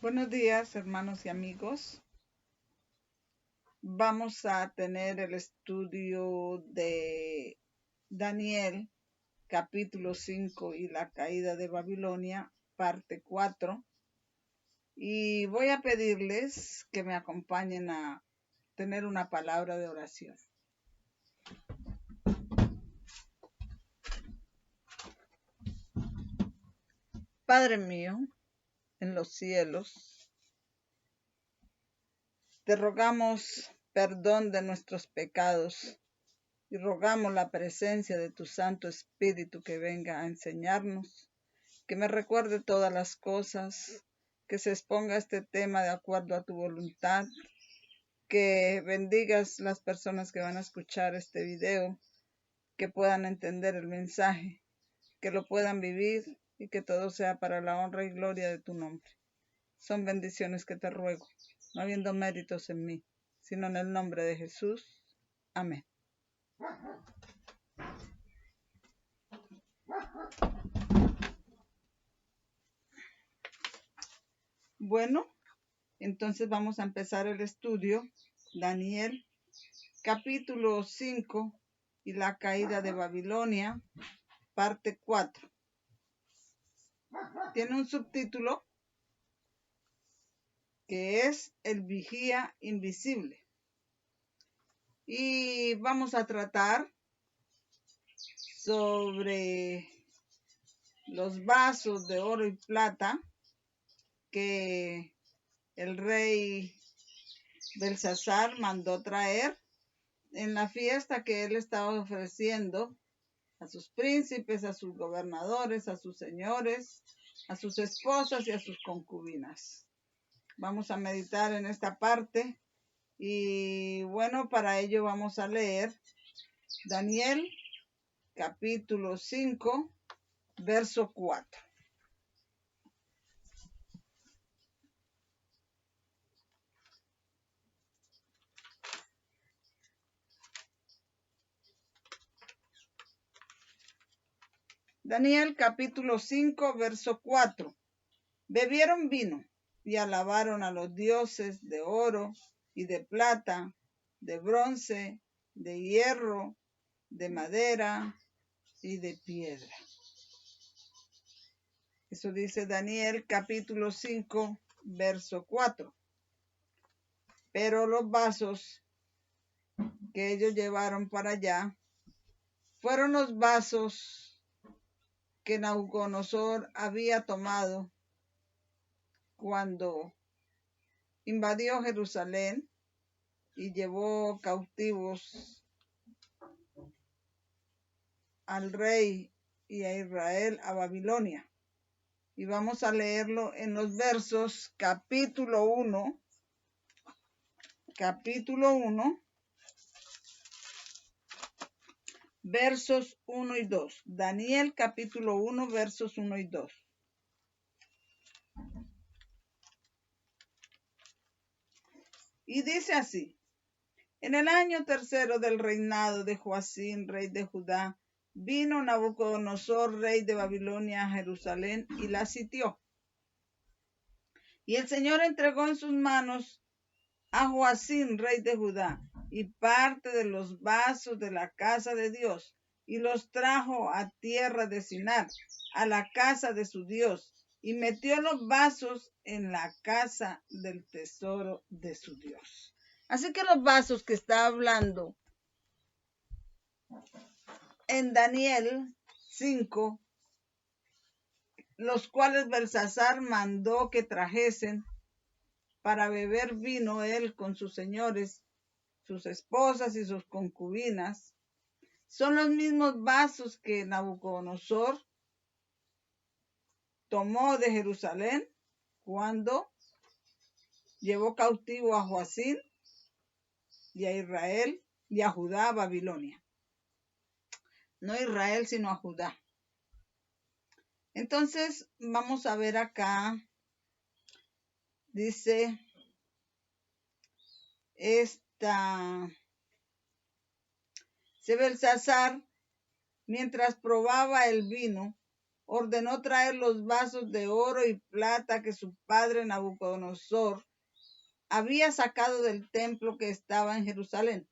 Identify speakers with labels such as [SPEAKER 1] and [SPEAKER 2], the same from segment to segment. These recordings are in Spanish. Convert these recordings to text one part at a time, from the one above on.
[SPEAKER 1] Buenos días, hermanos y amigos. Vamos a tener el estudio de Daniel, capítulo 5 y la caída de Babilonia, parte 4. Y voy a pedirles que me acompañen a tener una palabra de oración. Padre mío, en los cielos, te rogamos perdón de nuestros pecados y rogamos la presencia de tu Santo Espíritu que venga a enseñarnos, que me recuerde todas las cosas, que se exponga este tema de acuerdo a tu voluntad, que bendigas las personas que van a escuchar este video, que puedan entender el mensaje, que lo puedan vivir y que todo sea para la honra y gloria de tu nombre. Son bendiciones que te ruego, no habiendo méritos en mí, sino en el nombre de Jesús. Amén. Bueno, entonces vamos a empezar el estudio. Daniel, capítulo 5 y la caída de Babilonia, parte 4. Tiene un subtítulo que es El vigía invisible. Y vamos a tratar sobre los vasos de oro y plata que el rey Belsasar mandó traer en la fiesta que él estaba ofreciendo a sus príncipes, a sus gobernadores, a sus señores, a sus esposas y a sus concubinas. Vamos a meditar en esta parte y bueno, para ello vamos a leer Daniel capítulo 5, verso 4. Daniel capítulo 5, verso 4. Bebieron vino y alabaron a los dioses de oro y de plata, de bronce, de hierro, de madera y de piedra. Eso dice Daniel capítulo 5, verso 4. Pero los vasos que ellos llevaron para allá fueron los vasos que Nabucodonosor había tomado cuando invadió Jerusalén y llevó cautivos al rey y a Israel a Babilonia. Y vamos a leerlo en los versos capítulo 1, versos 1 y 2. Daniel capítulo 1, versos 1 y 2. Y dice así: en el año tercero del reinado de Joacim, rey de Judá, vino Nabucodonosor, rey de Babilonia, a Jerusalén y la sitió. Y el Señor entregó en sus manos a Joacim, rey de Judá, y parte de los vasos de la casa de Dios, y los trajo a tierra de Sinar, a la casa de su Dios, y metió los vasos en la casa del tesoro de su Dios. Así que los vasos que está hablando en Daniel 5, los cuales Belsasar mandó que trajesen para beber vino él con sus señores, sus esposas y sus concubinas, son los mismos vasos que Nabucodonosor tomó de Jerusalén cuando llevó cautivo a Joacim y a Israel y a Judá a Babilonia. No a Israel, sino a Judá. Entonces, vamos a ver acá, dice Belsasar, mientras probaba el vino, ordenó traer los vasos de oro y plata que su padre Nabucodonosor había sacado del templo que estaba en Jerusalén,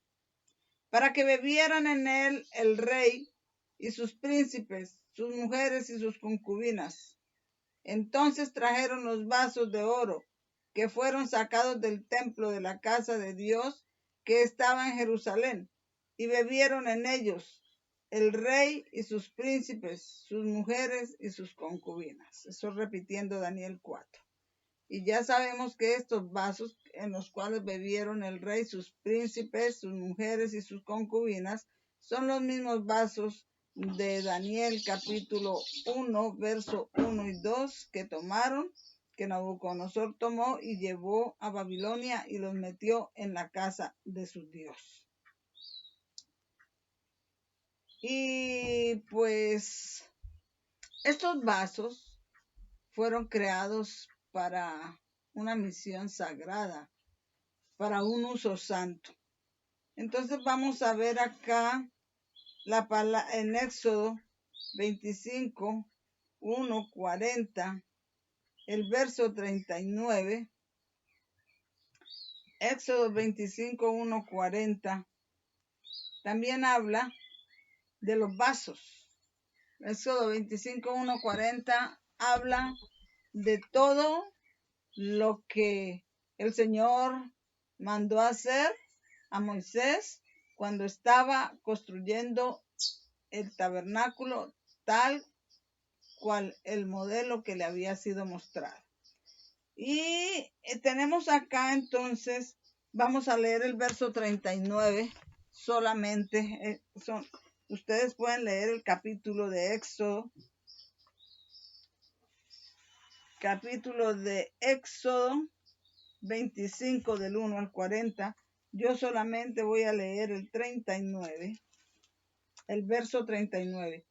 [SPEAKER 1] para que bebieran en él el rey y sus príncipes, sus mujeres y sus concubinas. Entonces trajeron los vasos de oro que fueron sacados del templo de la casa de Dios que estaba en Jerusalén, y bebieron en ellos el rey y sus príncipes, sus mujeres y sus concubinas. Eso repitiendo Daniel 4. Y ya sabemos que estos vasos en los cuales bebieron el rey, sus príncipes, sus mujeres y sus concubinas, son los mismos vasos de Daniel capítulo 1, verso 1 y 2 que tomaron, que Nabucodonosor tomó y llevó a Babilonia y los metió en la casa de su Dios. Y pues estos vasos fueron creados para una misión sagrada, para un uso santo. Entonces vamos a ver acá en Éxodo 25, 1, 40, el verso 39. Éxodo 25, 1, 40. También habla de los vasos. Éxodo 25, 1, 40 habla de todo lo que el Señor mandó hacer a Moisés cuando estaba construyendo el tabernáculo tal cual el modelo que le había sido mostrado. Y tenemos acá entonces, vamos a leer el verso 39 solamente. Ustedes pueden leer el capítulo de Éxodo. Capítulo de Éxodo 25 del 1 al 40. Yo solamente voy a leer el 39, el verso 39.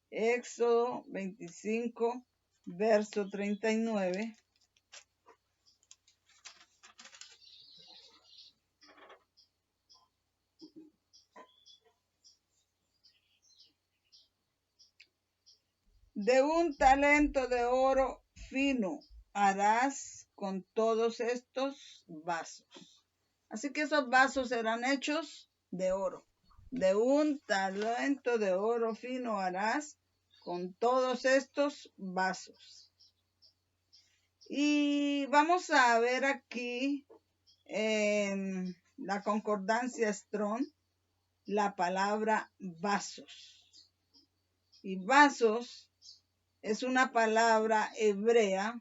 [SPEAKER 1] Éxodo 25, verso 39. De un talento de oro fino harás con todos estos vasos. Así que esos vasos serán hechos de oro. De un talento de oro fino harás con todos estos vasos. Y vamos a ver aquí en la concordancia Strong la palabra vasos. Y vasos es una palabra hebrea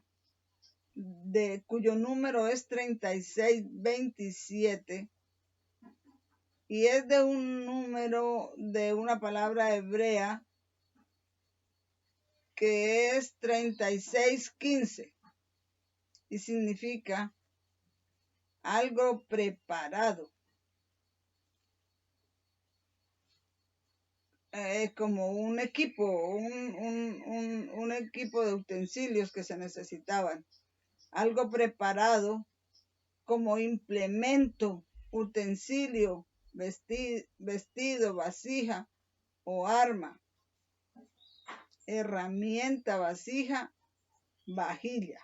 [SPEAKER 1] cuyo número es 3627 y es de un número de una palabra hebrea que es 3615 y significa algo preparado. Como un equipo, un equipo de utensilios que se necesitaban. Algo preparado como implemento, utensilio, vestido, vasija o arma, herramienta, vasija, vajilla.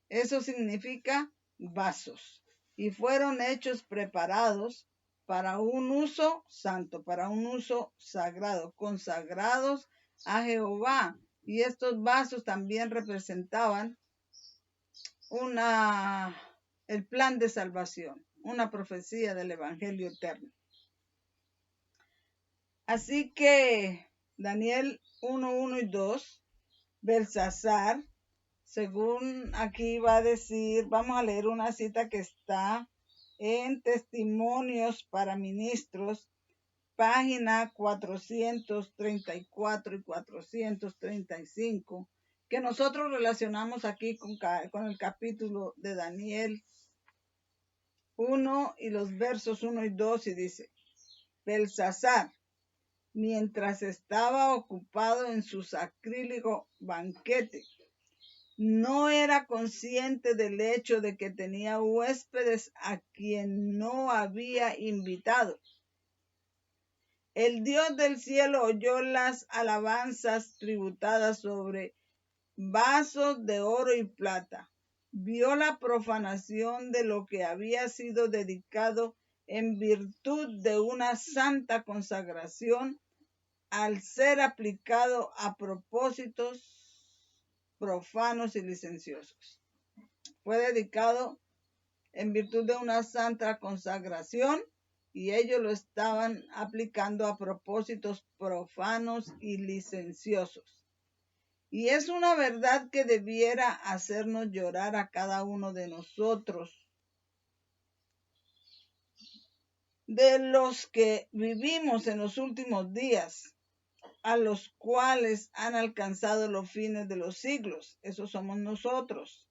[SPEAKER 1] Eso significa vasos. Y fueron hechos preparados para un uso santo, para un uso sagrado, consagrados a Jehová. Y estos vasos también representaban el plan de salvación, una profecía del Evangelio eterno. Así que Daniel 1, 1 y 2, Belsasar, según aquí va a decir, vamos a leer una cita que está en Testimonios para Ministros, página 434 y 435, que nosotros relacionamos aquí con el capítulo de Daniel 1 y los versos 1 y 2, y dice: Belsasar, mientras estaba ocupado en su sacrílego banquete, no era consciente del hecho de que tenía huéspedes a quien no había invitado. El Dios del cielo oyó las alabanzas tributadas sobre vasos de oro y plata. Vio la profanación de lo que había sido dedicado en virtud de una santa consagración al ser aplicado a propósitos profanos y licenciosos. Fue dedicado en virtud de una santa consagración y ellos lo estaban aplicando a propósitos profanos y licenciosos. Y es una verdad que debiera hacernos llorar a cada uno de nosotros, de los que vivimos en los últimos días, a los cuales han alcanzado los fines de los siglos. Esos somos nosotros.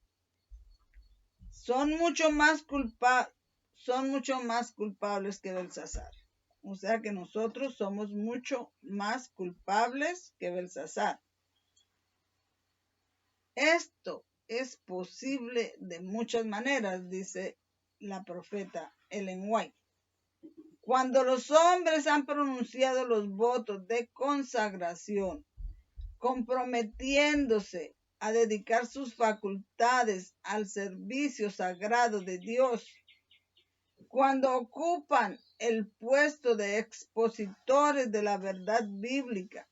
[SPEAKER 1] Son mucho más culpables que Belsasar. O sea que nosotros somos mucho más culpables que Belsasar. Esto es posible de muchas maneras, dice la profeta Ellen White. Cuando los hombres han pronunciado los votos de consagración, comprometiéndose a dedicar sus facultades al servicio sagrado de Dios, cuando ocupan el puesto de expositores de la verdad bíblica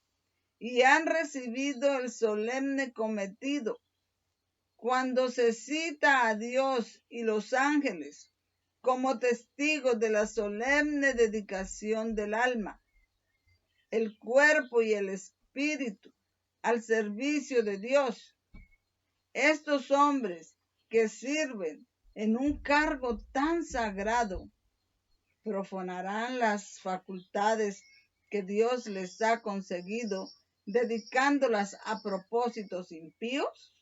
[SPEAKER 1] y han recibido el solemne cometido, cuando se cita a Dios y los ángeles como testigos de la solemne dedicación del alma, el cuerpo y el espíritu al servicio de Dios, estos hombres que sirven en un cargo tan sagrado profanarán las facultades que Dios les ha conseguido dedicándolas a propósitos impíos.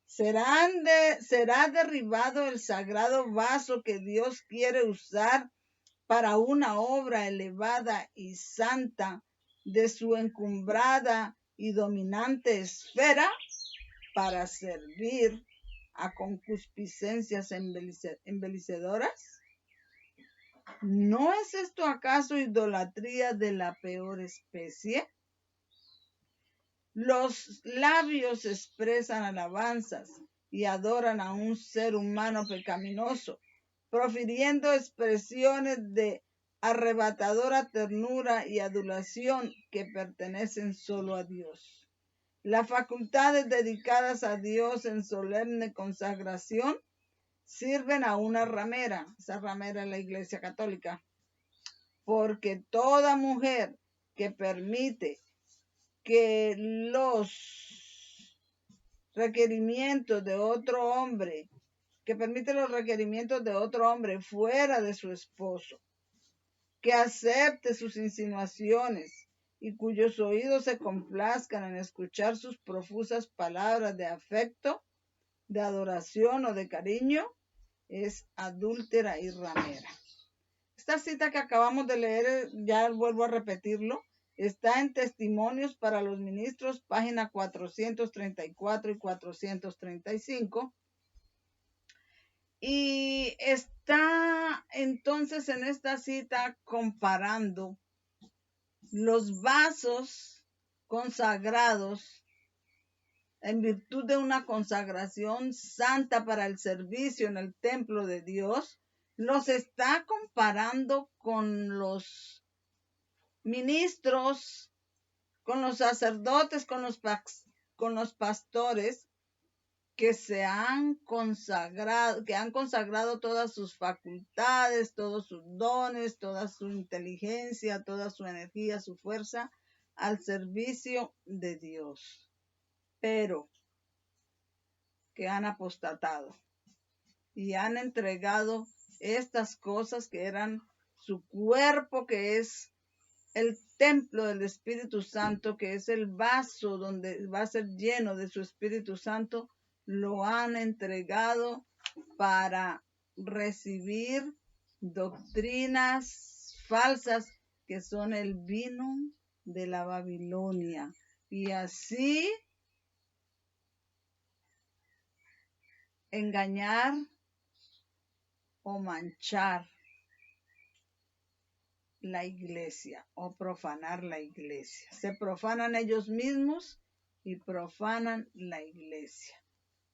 [SPEAKER 1] ¿Será derribado el sagrado vaso que Dios quiere usar para una obra elevada y santa de su encumbrada y dominante esfera, para servir a concupiscencias embelecedoras? ¿No es esto acaso idolatría de la peor especie? Los labios expresan alabanzas y adoran a un ser humano pecaminoso, profiriendo expresiones de arrebatadora ternura y adulación que pertenecen solo a Dios. Las facultades dedicadas a Dios en solemne consagración sirven a una ramera, esa ramera es la Iglesia Católica, porque toda mujer que permite que los requerimientos de otro hombre, que permite los requerimientos de otro hombre fuera de su esposo, que acepte sus insinuaciones y cuyos oídos se complazcan en escuchar sus profusas palabras de afecto, de adoración o de cariño, es adúltera y ramera. Esta cita que acabamos de leer, ya vuelvo a repetirlo, está en Testimonios para los Ministros, página 434 y 435. Y está entonces en esta cita comparando los vasos consagrados en virtud de una consagración santa para el servicio en el templo de Dios, los está comparando con los ministros, con los sacerdotes, con los pastores que se han consagrado, que han consagrado todas sus facultades, todos sus dones, toda su inteligencia, toda su energía, su fuerza al servicio de Dios, pero que han apostatado y han entregado estas cosas que eran su cuerpo, que es el templo del Espíritu Santo, que es el vaso donde va a ser lleno de su Espíritu Santo, lo han entregado para recibir doctrinas falsas que son el vino de la Babilonia. Y así engañar o manchar la iglesia o profanar la iglesia. Se profanan ellos mismos y profanan la iglesia.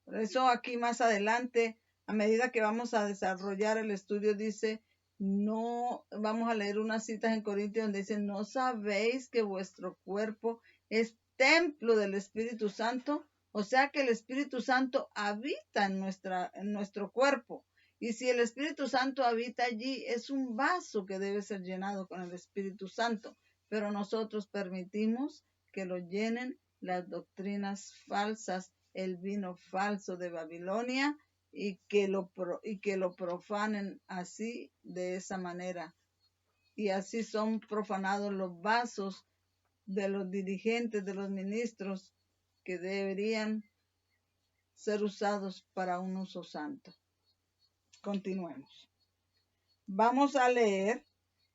[SPEAKER 1] Por eso aquí más adelante, a medida que vamos a desarrollar el estudio, dice, no, vamos a leer unas citas en Corintios donde dice, ¿no sabéis que vuestro cuerpo es templo del Espíritu Santo? O sea que el Espíritu Santo habita en nuestro cuerpo. Y si el Espíritu Santo habita allí, es un vaso que debe ser llenado con el Espíritu Santo. Pero nosotros permitimos que lo llenen las doctrinas falsas, el vino falso de Babilonia, y que lo profanen así, de esa manera. Y así son profanados los vasos de los dirigentes, de los ministros, que deberían ser usados para un uso santo. Continuemos. Vamos a leer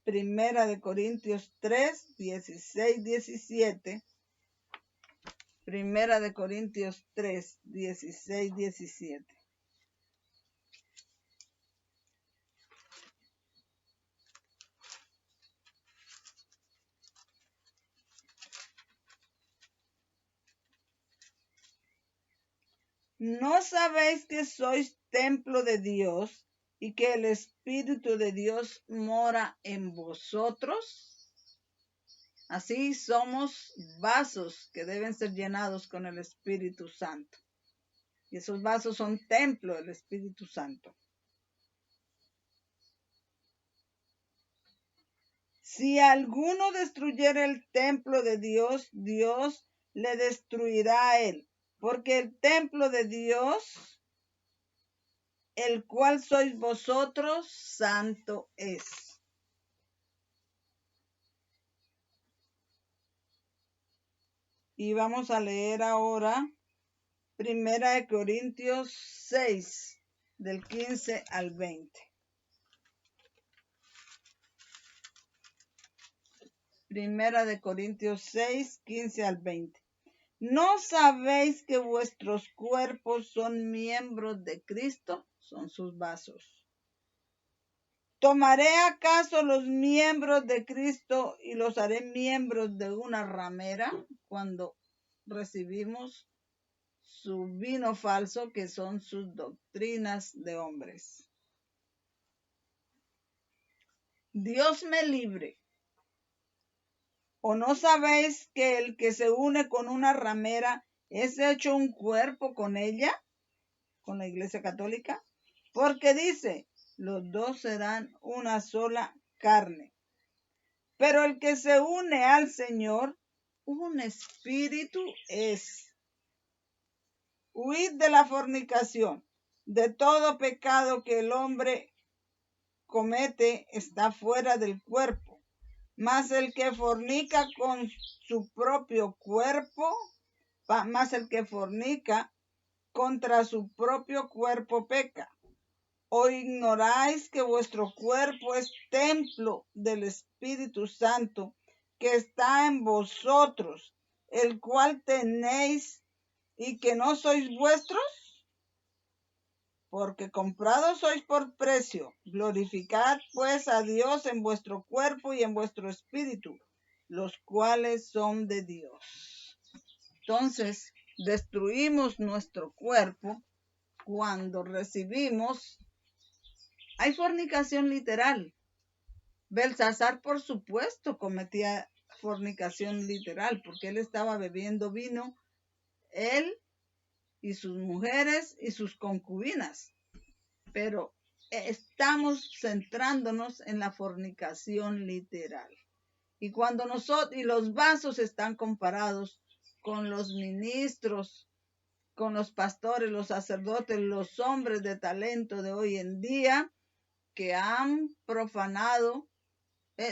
[SPEAKER 1] 1 Corintios 3, 16, 17. 1 Corintios 3, 16, 17. ¿No sabéis que sois templo de Dios y que el Espíritu de Dios mora en vosotros? Así somos vasos que deben ser llenados con el Espíritu Santo. Y esos vasos son templo del Espíritu Santo. Si alguno destruyera el templo de Dios, Dios le destruirá a él. Porque el templo de Dios, el cual sois vosotros, santo es. Y vamos a leer ahora 1 Corintios 6, del 15 al 20. 1 Corintios 6, 15 al 20. ¿No sabéis que vuestros cuerpos son miembros de Cristo? Son sus vasos. ¿Tomaré acaso los miembros de Cristo y los haré miembros de una ramera cuando recibimos su vino falso, que son sus doctrinas de hombres? Dios me libre. ¿O no sabéis que el que se une con una ramera es hecho un cuerpo con ella, con la Iglesia Católica? Porque dice, los dos serán una sola carne. Pero el que se une al Señor, un espíritu es. Huid de la fornicación. De todo pecado que el hombre comete está fuera del cuerpo. Mas el que fornica con su propio cuerpo, mas el que fornica contra su propio cuerpo peca. ¿O ignoráis que vuestro cuerpo es templo del Espíritu Santo que está en vosotros, el cual tenéis y que no sois vuestros? Porque comprados sois por precio. Glorificad pues a Dios en vuestro cuerpo y en vuestro espíritu, los cuales son de Dios. Entonces, destruimos nuestro cuerpo cuando recibimos. Hay fornicación literal. Belsasar, por supuesto, cometía fornicación literal, porque él estaba bebiendo vino, él y sus mujeres y sus concubinas. Pero estamos centrándonos en la fornicación literal. Y cuando y los vasos están comparados con los ministros, con los pastores, los sacerdotes, los hombres de talento de hoy en día, que han profanado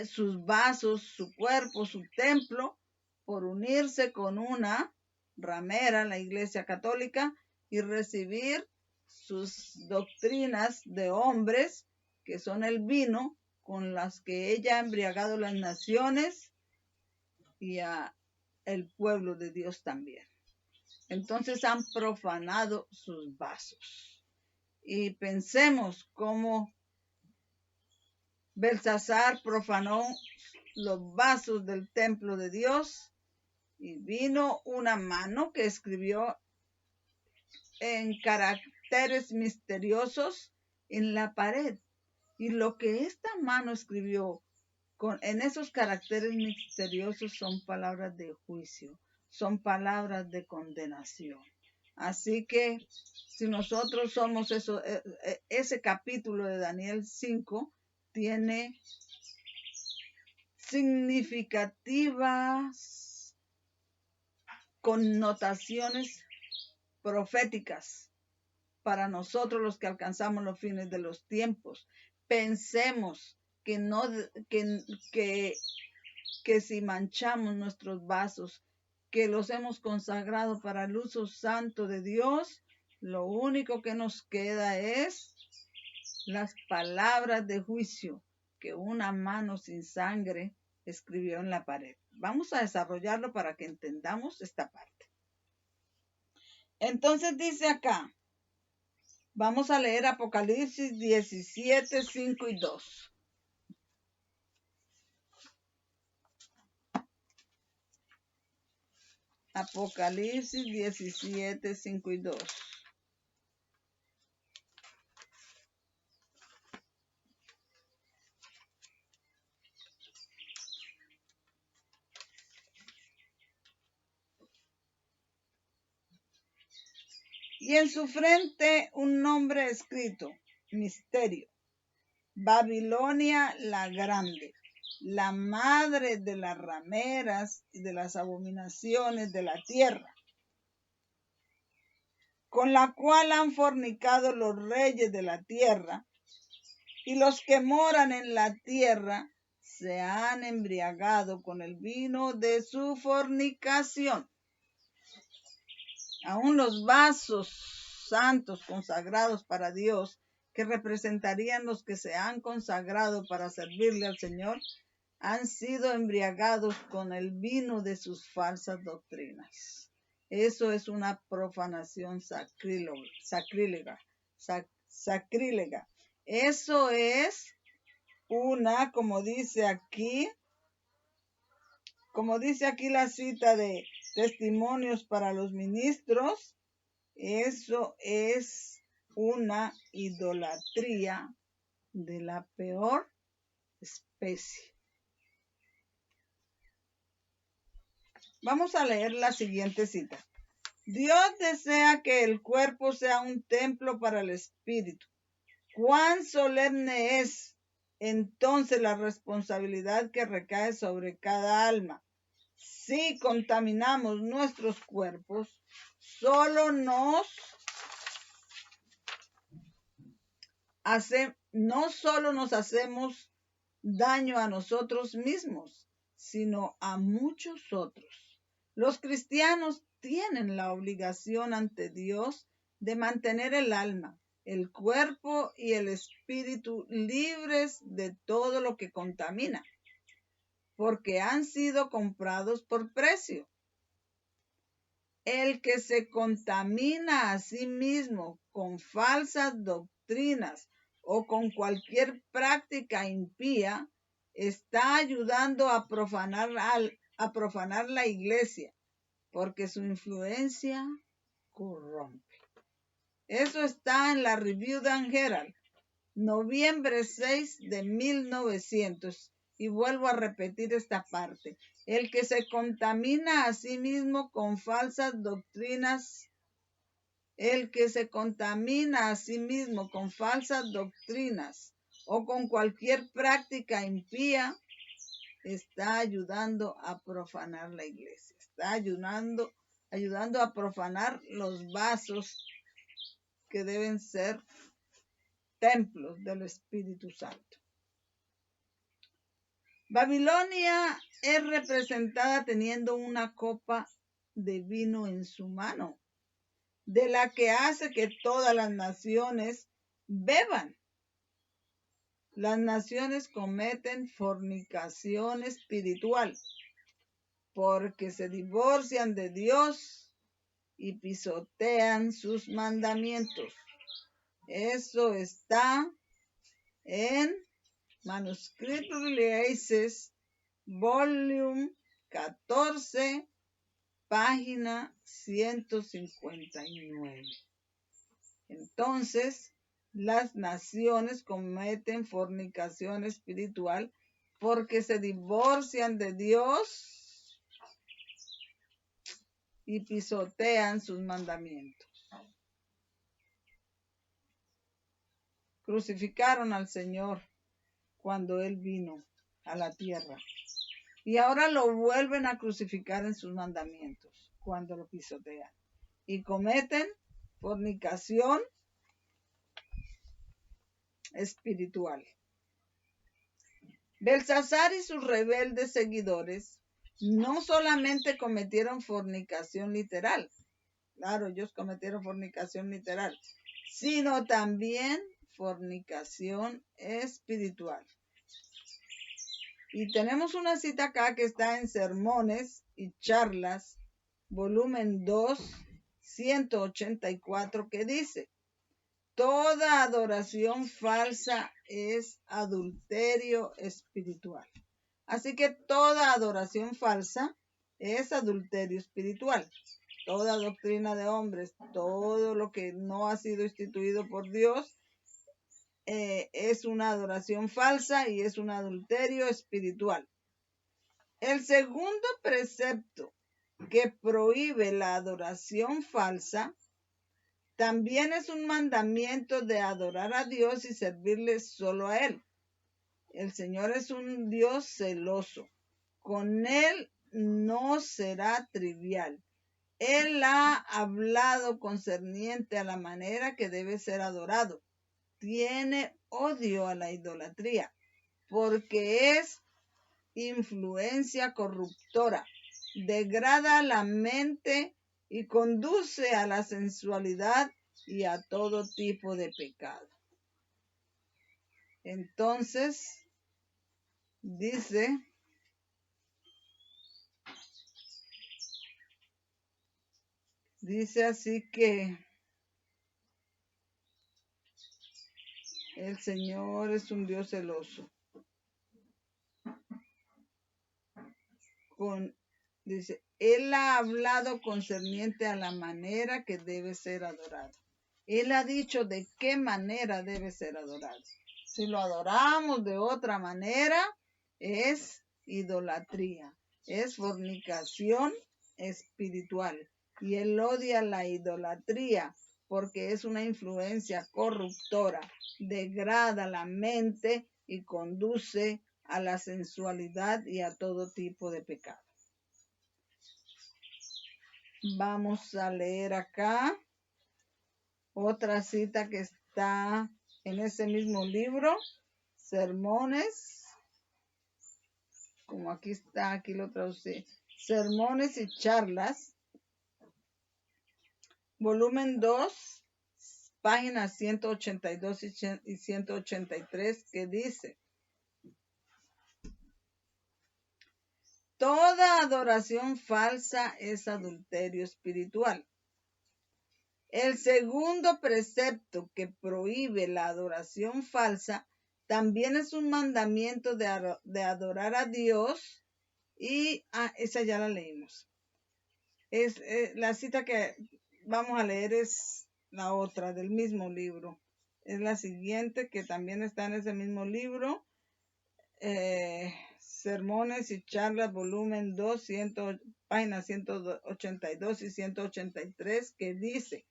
[SPEAKER 1] sus vasos, su cuerpo, su templo, por unirse con una ramera, la Iglesia Católica, y recibir sus doctrinas de hombres, que son el vino, con las que ella ha embriagado las naciones y a el pueblo de Dios también. Entonces han profanado sus vasos. Y pensemos cómo Belsasar profanó los vasos del templo de Dios y vino una mano que escribió en caracteres misteriosos en la pared. Y lo que esta mano escribió en esos caracteres misteriosos son palabras de juicio, son palabras de condenación. Así que si nosotros somos eso, ese capítulo de Daniel 5 tiene significativas connotaciones proféticas para nosotros los que alcanzamos los fines de los tiempos. Pensemos que no que si manchamos nuestros vasos, que los hemos consagrado para el uso santo de Dios, lo único que nos queda es las palabras de juicio que una mano sin sangre escribió en la pared. Vamos a desarrollarlo para que entendamos esta parte. Entonces dice acá, vamos a leer Apocalipsis 17, 5 y 2. Apocalipsis 17, 5 y 2. Y en su frente un nombre escrito, misterio, Babilonia la grande, la madre de las rameras y de las abominaciones de la tierra, con la cual han fornicado los reyes de la tierra, y los que moran en la tierra se han embriagado con el vino de su fornicación. Aún los vasos santos consagrados para Dios, que representarían los que se han consagrado para servirle al Señor, han sido embriagados con el vino de sus falsas doctrinas. Eso es una profanación sacrílega. Eso es una, como dice aquí la cita de Testimonios para los Ministros, eso es una idolatría de la peor especie. Vamos a leer la siguiente cita. Dios desea que el cuerpo sea un templo para el espíritu. Cuán solemne es entonces la responsabilidad que recae sobre cada alma. Si contaminamos nuestros cuerpos, no solo nos hacemos daño a nosotros mismos, sino a muchos otros. Los cristianos tienen la obligación ante Dios de mantener el alma, el cuerpo y el espíritu libres de todo lo que contamina, porque han sido comprados por precio. El que se contamina a sí mismo con falsas doctrinas o con cualquier práctica impía está ayudando a profanar la iglesia, porque su influencia corrompe. Eso está en la Review and Herald, noviembre 6 de 1900. Y vuelvo a repetir esta parte. El que se contamina a sí mismo con falsas doctrinas, o con cualquier práctica impía, está ayudando a profanar la iglesia. Está ayudando a profanar los vasos que deben ser templos del Espíritu Santo. Babilonia es representada teniendo una copa de vino en su mano, de la que hace que todas las naciones beban. Las naciones cometen fornicación espiritual porque se divorcian de Dios y pisotean sus mandamientos. Eso está en Manuscrito Releases, volume 14, página 159. Entonces, las naciones cometen fornicación espiritual porque se divorcian de Dios y pisotean sus mandamientos. Crucificaron al Señor cuando Él vino a la tierra. Y ahora lo vuelven a crucificar en sus mandamientos cuando lo pisotean. Y cometen fornicación espiritual. Belsasar y sus rebeldes seguidores no solamente cometieron fornicación literal, claro, ellos cometieron fornicación literal, sino también fornicación espiritual. Y tenemos una cita acá que está en Sermones y Charlas, volumen 2, 184, que dice: toda adoración falsa es adulterio espiritual. Así que toda adoración falsa es adulterio espiritual. Toda doctrina de hombres, todo lo que no ha sido instituido por Dios, es una adoración falsa y es un adulterio espiritual. El segundo precepto que prohíbe la adoración falsa también es un mandamiento de adorar a Dios y servirle solo a Él. El Señor es un Dios celoso. Con Él no será trivial. Él ha hablado concerniente a la manera que debe ser adorado. Tiene odio a la idolatría, porque es influencia corruptora, degrada la mente y conduce a la sensualidad y a todo tipo de pecado. Entonces, dice así que el Señor es un Dios celoso. Dice, Él ha hablado concerniente a la manera que debe ser adorado. Él ha dicho de qué manera debe ser adorado. Si lo adoramos de otra manera, es idolatría, es fornicación espiritual. Y Él odia la idolatría porque es una influencia corruptora, degrada la mente y conduce a la sensualidad y a todo tipo de pecado. Vamos a leer acá otra cita que está en ese mismo libro, Sermones, como aquí está, aquí lo traducí, Sermones y Charlas, volumen 2, páginas 182 y 183, que dice: toda adoración falsa es adulterio espiritual. El segundo precepto que prohíbe la adoración falsa también es un mandamiento de adorar a Dios, y esa ya la leímos. La cita que vamos a leer es la otra del mismo libro. Es la siguiente, que también está en ese mismo libro, Sermones y Charlas, volumen 2, páginas 182 y 183, que dice: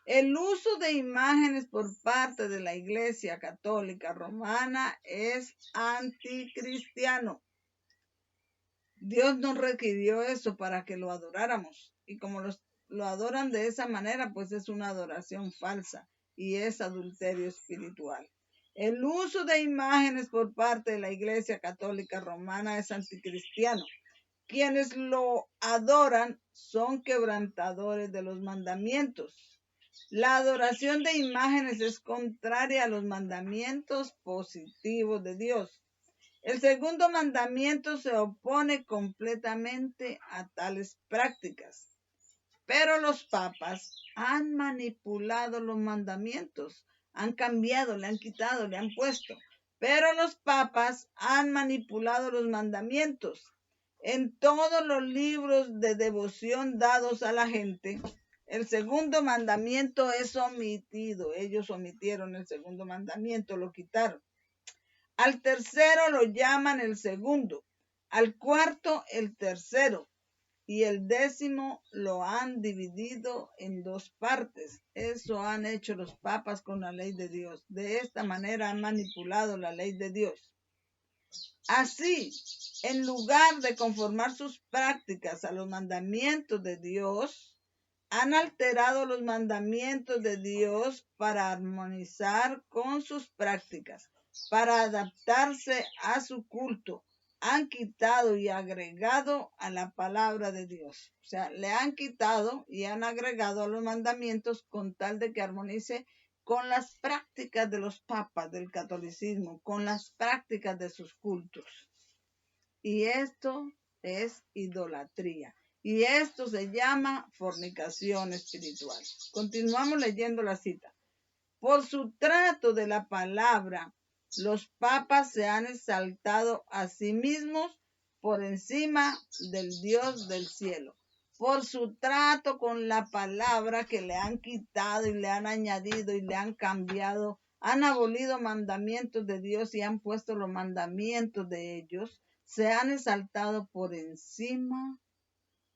[SPEAKER 1] el uso de imágenes por parte de la Iglesia Católica Romana es anticristiano. Dios nos requirió eso para que lo adoráramos. Y como lo adoran de esa manera, pues es una adoración falsa y es adulterio espiritual. El uso de imágenes por parte de la Iglesia Católica Romana es anticristiano. Quienes lo adoran son quebrantadores de los mandamientos. La adoración de imágenes es contraria a los mandamientos positivos de Dios. El segundo mandamiento se opone completamente a tales prácticas. Pero los papas han manipulado los mandamientos, han cambiado, le han quitado, le han puesto. Pero los papas han manipulado los mandamientos. En todos los libros de devoción dados a la gente, el segundo mandamiento es omitido. Ellos omitieron el segundo mandamiento, lo quitaron. Al tercero lo llaman el segundo, al cuarto el tercero, y el décimo lo han dividido en dos partes. Eso han hecho los papas con la ley de Dios. De esta manera han manipulado la ley de Dios. Así, en lugar de conformar sus prácticas a los mandamientos de Dios, han alterado los mandamientos de Dios para armonizar con sus prácticas, para adaptarse a su culto. Han quitado y agregado a la palabra de Dios. O sea, le han quitado y han agregado a los mandamientos con tal de que armonice con las prácticas de los papas del catolicismo, con las prácticas de sus cultos. Y esto es idolatría. Y esto se llama fornicación espiritual. Continuamos leyendo la cita. Por su trato de la palabra, los papas se han exaltado a sí mismos por encima del Dios del cielo. Por su trato con la palabra que le han quitado y le han añadido y le han cambiado, han abolido mandamientos de Dios y han puesto los mandamientos de ellos, se han exaltado por encima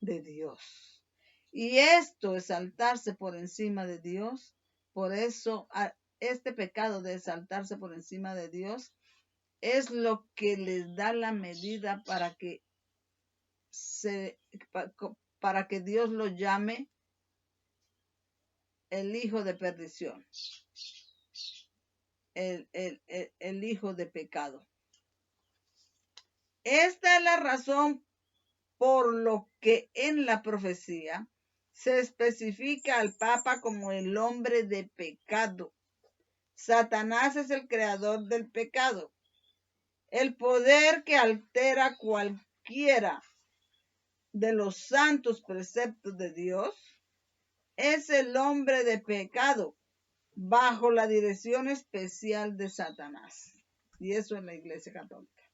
[SPEAKER 1] de Dios. Y esto, exaltarse por encima de Dios, por eso este pecado de exaltarse por encima de Dios es lo que les da la medida para que Dios lo llame el hijo de perdición, el hijo de pecado. Esta es la razón por lo que en la profecía se especifica al Papa como el hombre de pecado. Satanás es el creador del pecado. El poder que altera cualquiera de los santos preceptos de Dios es el hombre de pecado bajo la dirección especial de Satanás. Y eso es la Iglesia Católica.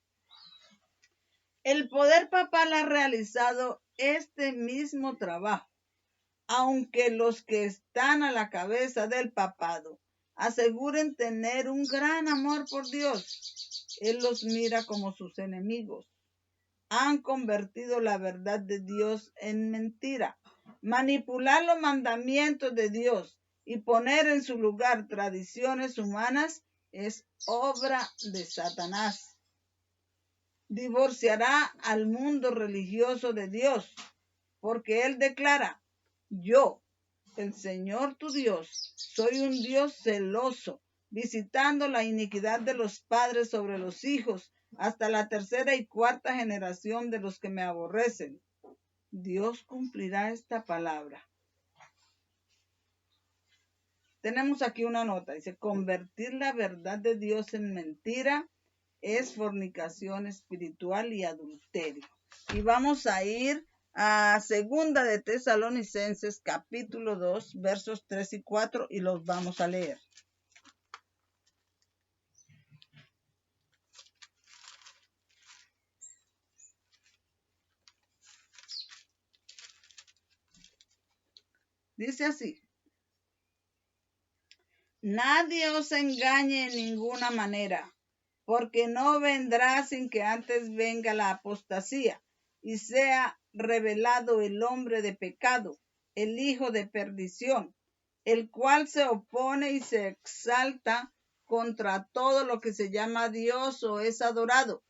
[SPEAKER 1] El poder papal ha realizado este mismo trabajo, aunque los que están a la cabeza del papado aseguren tener un gran amor por Dios, Él los mira como sus enemigos. Han convertido la verdad de Dios en mentira. Manipular los mandamientos de Dios y poner en su lugar tradiciones humanas es obra de Satanás. Divorciará al mundo religioso de Dios, porque Él declara: yo, el Señor tu Dios, soy un Dios celoso, visitando la iniquidad de los padres sobre los hijos, hasta la tercera y cuarta generación de los que me aborrecen. Dios cumplirá esta palabra. Tenemos aquí una nota, dice: convertir la verdad de Dios en mentira es fornicación espiritual y adulterio. Y vamos a ir a Segunda de Tesalonicenses, capítulo 2, versos 3 y 4, y los vamos a leer. Dice así: nadie os engañe en ninguna manera, porque no vendrá sin que antes venga la apostasía y sea revelado el hombre de pecado, el hijo de perdición, el cual se opone y se exalta contra todo lo que se llama Dios o es adorado,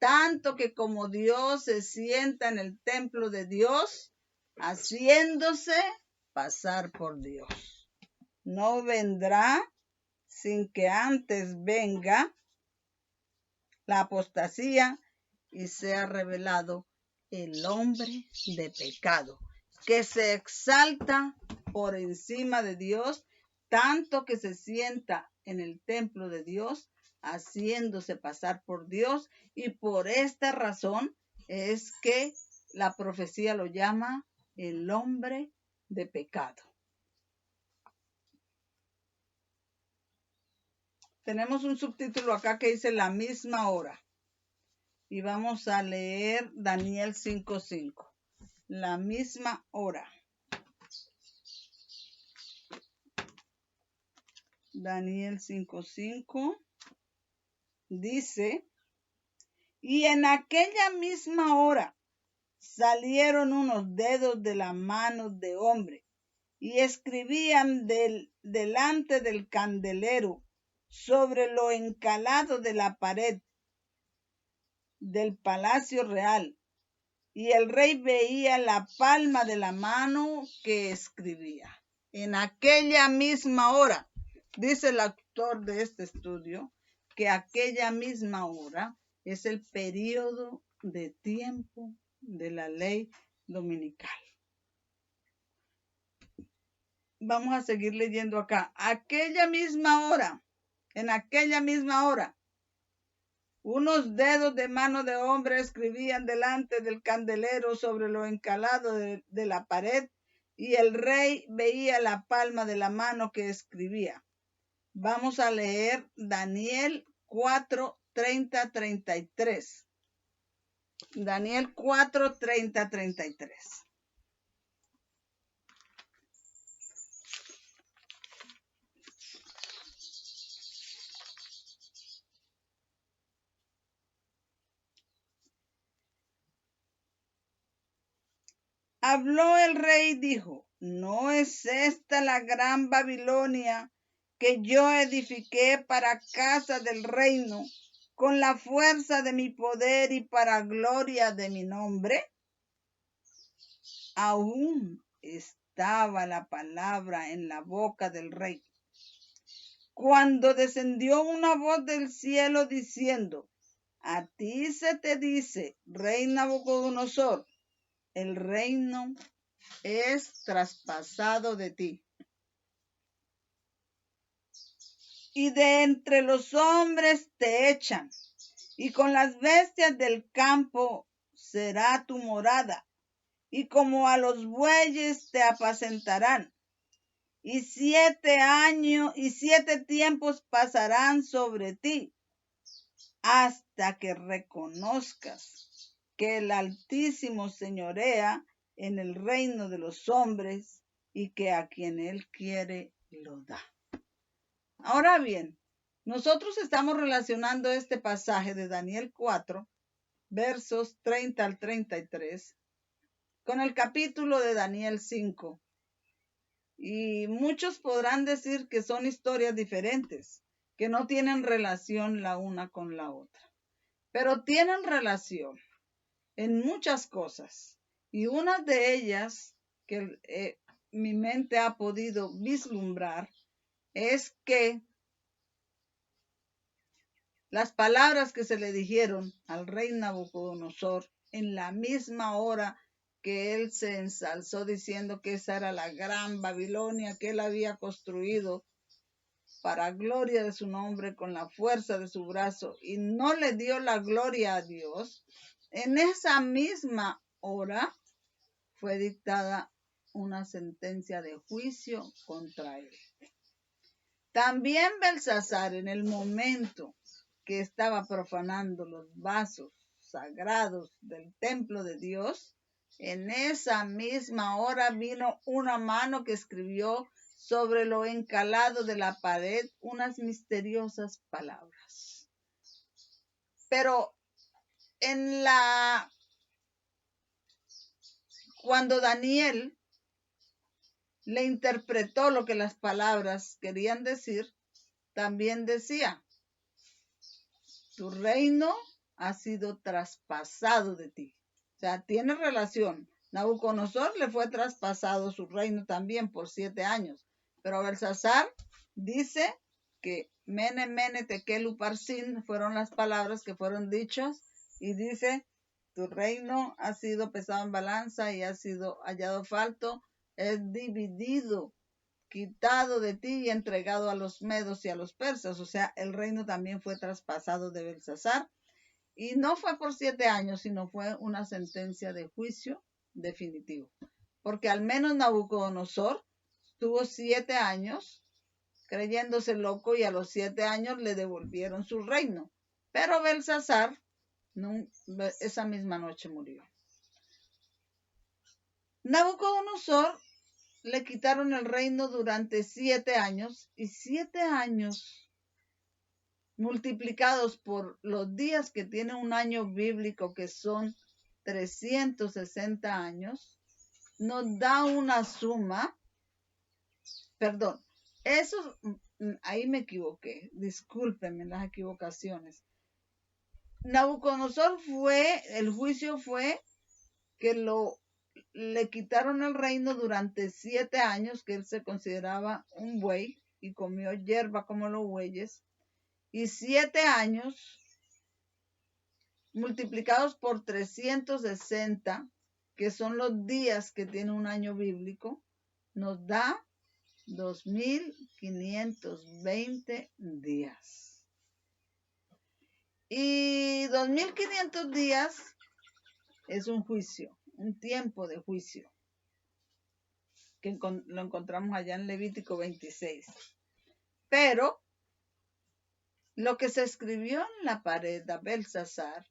[SPEAKER 1] tanto que como Dios se sienta en el templo de Dios, haciéndose pasar por Dios. No vendrá sin que antes venga la apostasía y sea revelado el hombre de pecado, que se exalta por encima de Dios, tanto que se sienta en el templo de Dios, haciéndose pasar por Dios, y por esta razón es que la profecía lo llama el hombre de pecado. Tenemos un subtítulo acá que dice la misma hora. Y vamos a leer Daniel 5:5. La misma hora. Daniel 5:5 dice, y en aquella misma hora salieron unos dedos de la mano de hombre y escribían delante del candelero sobre lo encalado de la pared del palacio real. Y el rey veía la palma de la mano que escribía. En aquella misma hora, dice el autor de este estudio, que aquella misma hora es el periodo de tiempo de la ley dominical. Vamos a seguir leyendo acá. Aquella misma hora, en aquella misma hora, unos dedos de mano de hombre escribían delante del candelero sobre lo encalado de la pared, y el rey veía la palma de la mano que escribía. Vamos a leer Daniel 4:30-33. Daniel 4:30-33. Habló el rey y dijo, ¿no es esta la gran Babilonia que yo edifiqué para casa del reino con la fuerza de mi poder y para gloria de mi nombre? Aún estaba la palabra en la boca del rey, cuando descendió una voz del cielo diciendo, a ti se te dice, rey Nabucodonosor, el reino es traspasado de ti. Y de entre los hombres te echan, y con las bestias del campo será tu morada, y como a los bueyes te apacentarán. Y 7 años y 7 tiempos pasarán sobre ti, hasta que reconozcas que el Altísimo señorea en el reino de los hombres y que a quien él quiere lo da. Ahora bien, nosotros estamos relacionando este pasaje de Daniel 4, versos 30 al 33, con el capítulo de Daniel 5. Y muchos podrán decir que son historias diferentes, que no tienen relación la una con la otra, pero tienen relación en muchas cosas. Y una de ellas que mi mente ha podido vislumbrar es que las palabras que se le dijeron al rey Nabucodonosor en la misma hora que él se ensalzó diciendo que esa era la gran Babilonia que él había construido para gloria de su nombre con la fuerza de su brazo y no le dio la gloria a Dios, en esa misma hora fue dictada una sentencia de juicio contra él. También Belsasar, en el momento que estaba profanando los vasos sagrados del templo de Dios, en esa misma hora vino una mano que escribió sobre lo encalado de la pared unas misteriosas palabras. Pero cuando Daniel le interpretó lo que las palabras querían decir, también decía, tu reino ha sido traspasado de ti. O sea, tiene relación. Nabucodonosor le fue traspasado su reino también por 7 años. Pero Belsasar dice que Mene, Mene, Tekel, Uparsin fueron las palabras que fueron dichas y dice, tu reino ha sido pesado en balanza y ha sido hallado falto, es dividido, quitado de ti y entregado a los medos y a los persas. O sea, el reino también fue traspasado de Belsasar. Y no fue por 7 años, sino fue una sentencia de juicio definitivo. Porque al menos Nabucodonosor tuvo 7 años creyéndose loco, y a los 7 años le devolvieron su reino. Pero Belsasar esa misma noche murió. Nabucodonosor le quitaron el reino durante 7 años, y 7 años multiplicados por los días que tiene un año bíblico, que son 360 años, nos da una suma, perdón, eso, ahí me equivoqué, discúlpenme las equivocaciones. Nabucodonosor el juicio fue que le quitaron el reino durante 7 años, que él se consideraba un buey y comió hierba como los bueyes, y 7 años multiplicados por 360, que son los días que tiene un año bíblico, nos da 2520 días. Y 2500 días es un juicio, un tiempo de juicio, que lo encontramos allá en Levítico 26. Pero lo que se escribió en la pared de Belsasar,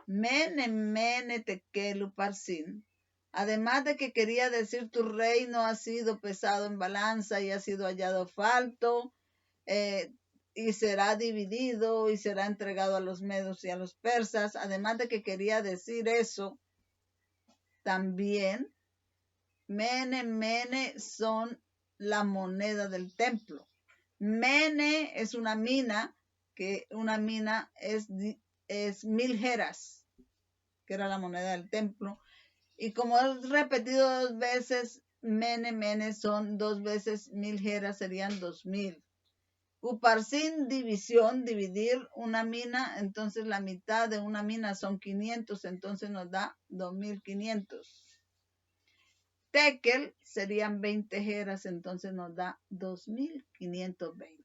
[SPEAKER 1] Mene, Mene, Tekel, Uparsin, además de que quería decir tu reino ha sido pesado en balanza y ha sido hallado falto, y será dividido y será entregado a los medos y a los persas, además de que quería decir eso, también Mene, Mene son la moneda del templo. Mene es una mina, que una mina es 1000 geras, que era la moneda del templo. Y como es repetido 2 veces, Mene, Mene son 2 veces 1000 geras, serían 2000. Uparsin, división, dividir una mina, entonces la mitad de una mina son 500, entonces nos da 2500. Tekel serían 20 geras, entonces nos da 2520.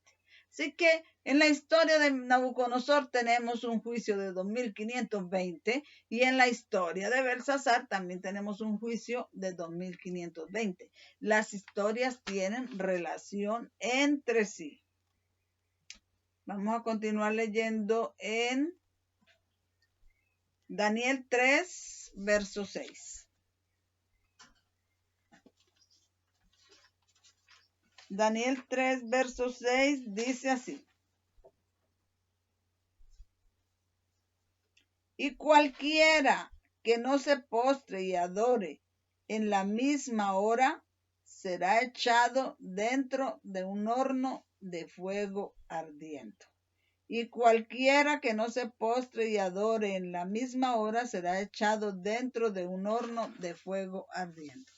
[SPEAKER 1] Así que en la historia de Nabucodonosor tenemos un juicio de 2520, y en la historia de Belsasar también tenemos un juicio de 2520. Las historias tienen relación entre sí. Vamos a continuar leyendo en Daniel 3, verso 6. Daniel 3, verso 6 dice así: y cualquiera que no se postre y adore en la misma hora será echado dentro de un horno de fuego ardiente. Y cualquiera que no se postre y adore en la misma hora será echado dentro de un horno de fuego ardiente.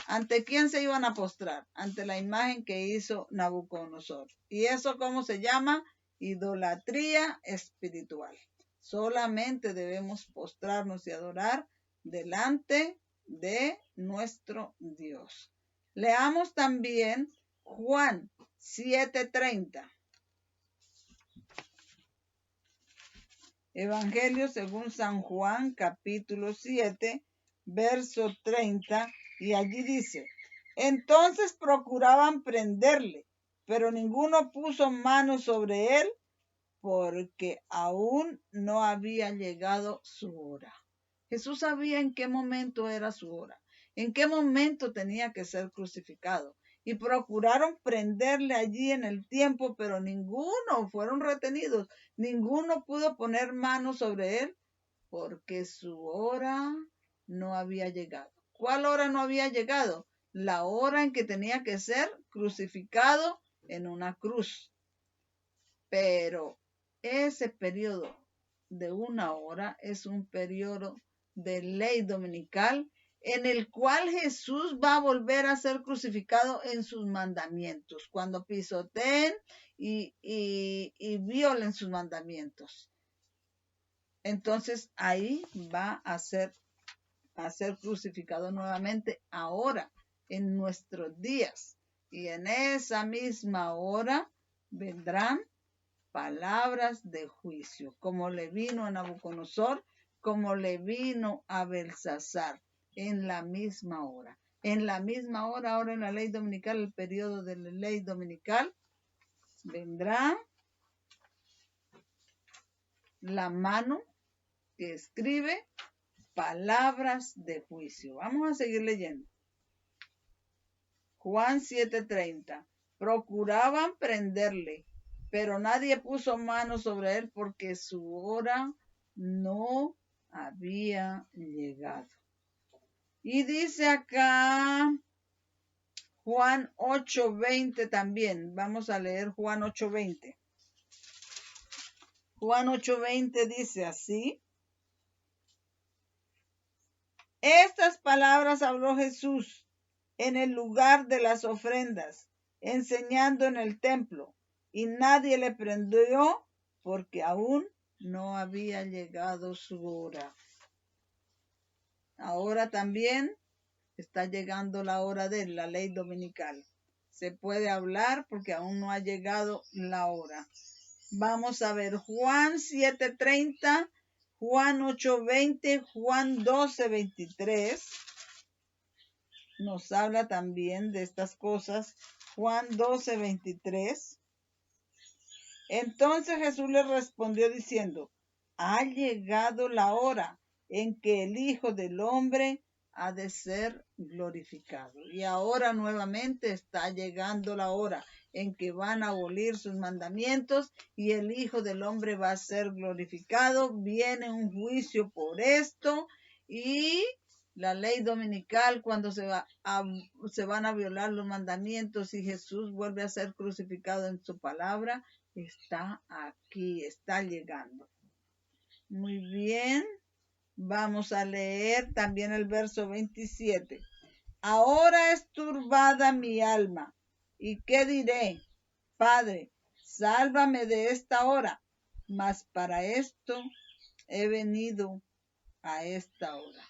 [SPEAKER 1] ¿Ante quién se iban a postrar? Ante la imagen que hizo Nabucodonosor. ¿Y eso cómo se llama? Idolatría espiritual. Solamente debemos postrarnos y adorar delante de nuestro Dios. Leamos también Juan 7:30. Evangelio según San Juan, capítulo 7, verso 30, y allí dice: entonces procuraban prenderle, pero ninguno puso mano sobre él, porque aún no había llegado su hora. Jesús sabía en qué momento era su hora, en qué momento tenía que ser crucificado. Y procuraron prenderle allí en el tiempo, pero ninguno, fueron retenidos, ninguno pudo poner mano sobre él, porque su hora no había llegado. ¿Cuál hora no había llegado? La hora en que tenía que ser crucificado en una cruz. Pero ese periodo de una hora es un periodo de ley dominical, en el cual Jesús va a volver a ser crucificado en sus mandamientos, cuando pisoteen y violen sus mandamientos. Entonces ahí va a ser crucificado nuevamente ahora, en nuestros días. Y en esa misma hora vendrán palabras de juicio, como le vino a Nabucodonosor, como le vino a Belsasar, en la misma hora. En la misma hora, ahora en la ley dominical, el periodo de la ley dominical, vendrá la mano que escribe palabras de juicio. Vamos a seguir leyendo. Juan 7:30. Procuraban prenderle, pero nadie puso mano sobre él porque su hora no había llegado. Y dice acá Juan 8:20 también. Vamos a leer Juan 8:20. Juan 8:20 dice así. Estas palabras habló Jesús en el lugar de las ofrendas, enseñando en el templo, y nadie le prendió porque aún no había llegado su hora. Ahora también está llegando la hora de la ley dominical. Se puede hablar porque aún no ha llegado la hora. Vamos a ver Juan 7:30, Juan 8:20, Juan 12:23. Nos habla también de estas cosas. Juan 12:23. Entonces Jesús le respondió diciendo, ha llegado la hora en que el Hijo del Hombre ha de ser glorificado. Y ahora nuevamente está llegando la hora en que van a abolir sus mandamientos y el Hijo del Hombre va a ser glorificado. Viene un juicio por esto y la ley dominical, cuando se van a violar los mandamientos y Jesús vuelve a ser crucificado en su palabra, está aquí, está llegando. Muy bien. Vamos a leer también el verso 27. Ahora es turbada mi alma. ¿Y qué diré? Padre, sálvame de esta hora. Mas para esto he venido a esta hora.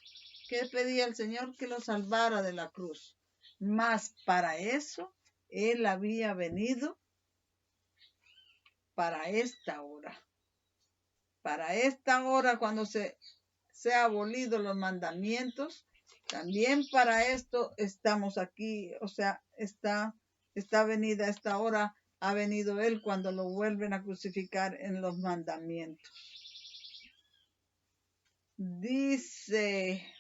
[SPEAKER 1] ¿Qué pedía el Señor? Que lo salvara de la cruz. Mas para eso Él había venido para esta hora. Para esta hora cuando se ha abolido los mandamientos, también para esto estamos aquí, o sea, está venida esta hora, ha venido Él cuando lo vuelven a crucificar en los mandamientos. Dice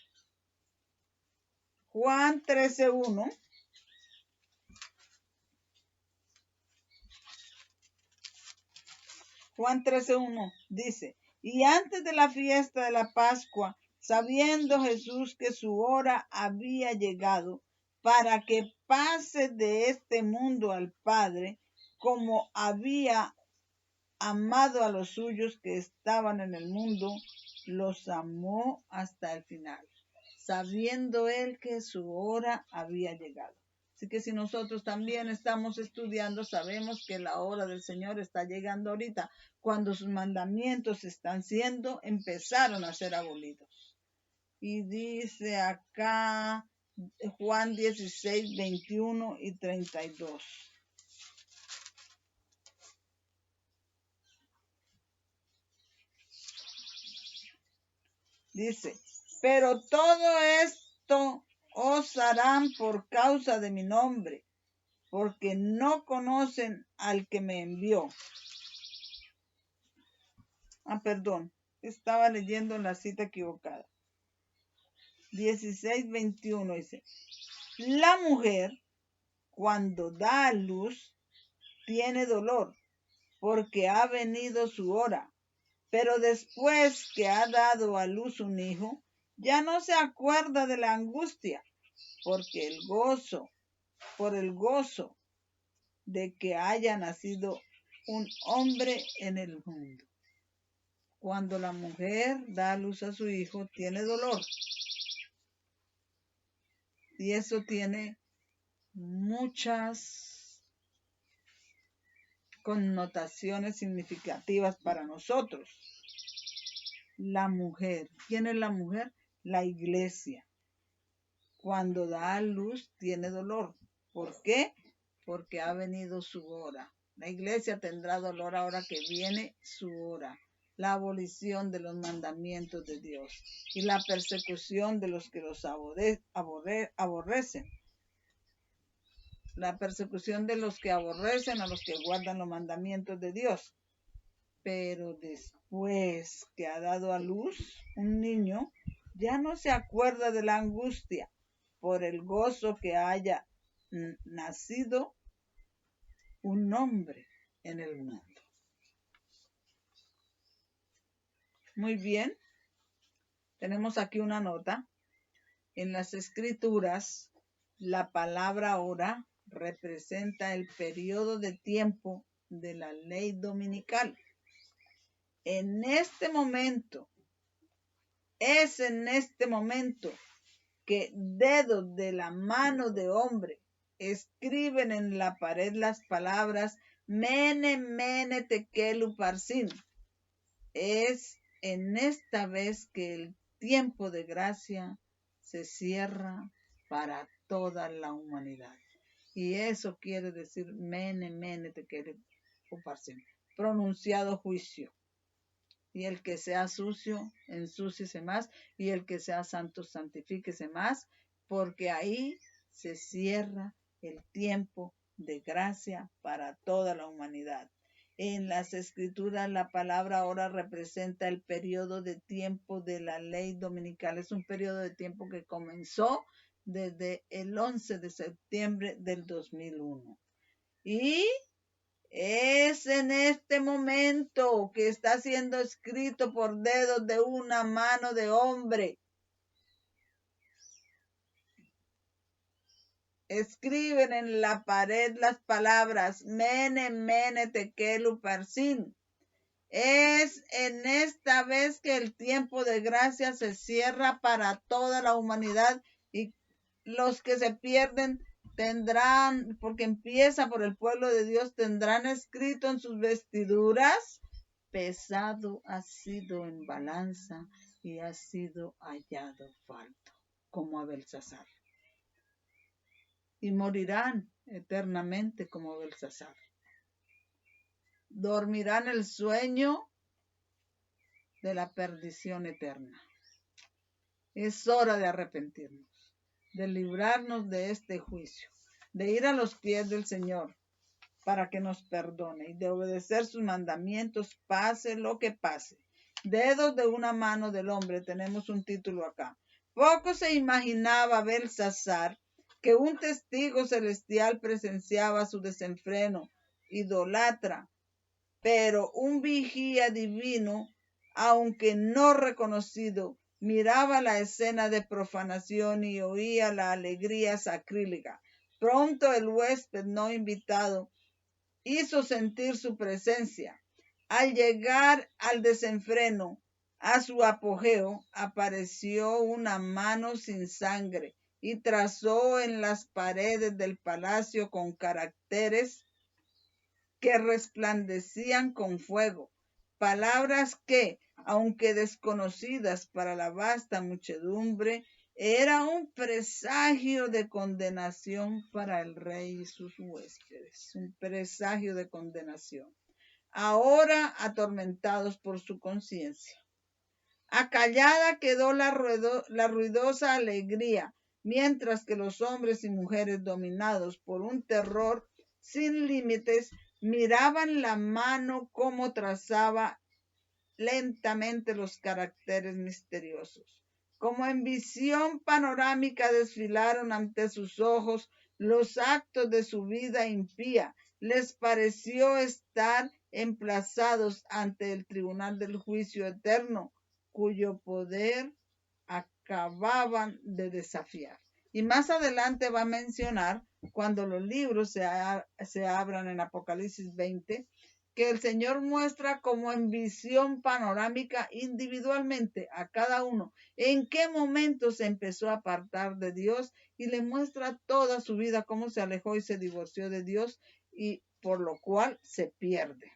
[SPEAKER 1] Juan 13:1. Juan 13:1 dice, y antes de la fiesta de la Pascua, sabiendo Jesús que su hora había llegado para que pase de este mundo al Padre, como había amado a los suyos que estaban en el mundo, los amó hasta el final, sabiendo él que su hora había llegado. Así que si nosotros también estamos estudiando, sabemos que la hora del Señor está llegando ahorita, cuando sus mandamientos empezaron a ser abolidos. Y dice acá Juan 16:21 y 32. Dice, pero todo esto os harán por causa de mi nombre, porque no conocen al que me envió. Perdón, estaba leyendo la cita equivocada. 16:21 dice, la mujer cuando da a luz tiene dolor, porque ha venido su hora, pero después que ha dado a luz un hijo, ya no se acuerda de la angustia, por el gozo de que haya nacido un hombre en el mundo. Cuando la mujer da a luz a su hijo, tiene dolor. Y eso tiene muchas connotaciones significativas para nosotros. La mujer. ¿Quién es la mujer? La iglesia. Cuando da a luz, tiene dolor. ¿Por qué? Porque ha venido su hora. La iglesia tendrá dolor ahora que viene su hora. La abolición de los mandamientos de Dios y la persecución de los que los aborrecen. la persecución de los que aborrecen a los que guardan los mandamientos de Dios. Pero después que ha dado a luz un niño, ya no se acuerda de la angustia por el gozo que haya nacido un hombre en el mundo. Muy bien, tenemos aquí una nota. En las Escrituras, la palabra hora representa el periodo de tiempo de la ley dominical. En este momento, es en este momento que dedos de la mano de hombre escriben en la pared las palabras Mene, Mene, Tekel, Uparsin. Es en esta vez que el tiempo de gracia se cierra para toda la humanidad. Y eso quiere decir Mene, Mene, Tekel, Uparsin, pronunciado juicio. Y el que sea sucio, ensúciese más, y el que sea santo, santifíquese más, porque ahí se cierra el tiempo de gracia para toda la humanidad. En las Escrituras, la palabra ahora representa el periodo de tiempo de la ley dominical. Es un periodo de tiempo que comenzó desde el 11 de septiembre del 2001. Y es en este momento que está siendo escrito por dedos de una mano de hombre. Escriben en la pared las palabras Mene, Mene, Tekel, Uparsin. Es en esta vez que el tiempo de gracia se cierra para toda la humanidad, y los que se pierden tendrán, porque empieza por el pueblo de Dios, tendrán escrito en sus vestiduras: pesado ha sido en balanza y ha sido hallado falto, como a Belsasar. Y morirán eternamente como Belsasar. Dormirán el sueño de la perdición eterna. Es hora de arrepentirnos, de librarnos de este juicio, de ir a los pies del Señor para que nos perdone y de obedecer sus mandamientos, pase lo que pase. Dedos de una mano del hombre, tenemos un título acá. Poco se imaginaba Belsasar que un testigo celestial presenciaba su desenfreno idólatra, pero un vigía divino, aunque no reconocido, miraba la escena de profanación y oía la alegría sacrílega. Pronto el huésped no invitado hizo sentir su presencia. Al llegar al desenfreno, a su apogeo, apareció una mano sin sangre y trazó en las paredes del palacio con caracteres que resplandecían con fuego, palabras que, aunque desconocidas para la vasta muchedumbre, era un presagio de condenación para el rey y sus huéspedes, un presagio de condenación, ahora atormentados por su conciencia. Acallada quedó la ruidosa alegría, mientras que los hombres y mujeres, dominados por un terror sin límites, miraban la mano como trazaba lentamente los caracteres misteriosos. Como en visión panorámica desfilaron ante sus ojos los actos de su vida impía. Les pareció estar emplazados ante el tribunal del juicio eterno, cuyo poder acababan de desafiar. Y más adelante va a mencionar, cuando los libros se abran en Apocalipsis 20, que el Señor muestra como en visión panorámica individualmente a cada uno en qué momento se empezó a apartar de Dios, y le muestra toda su vida, cómo se alejó y se divorció de Dios, y por lo cual se pierde.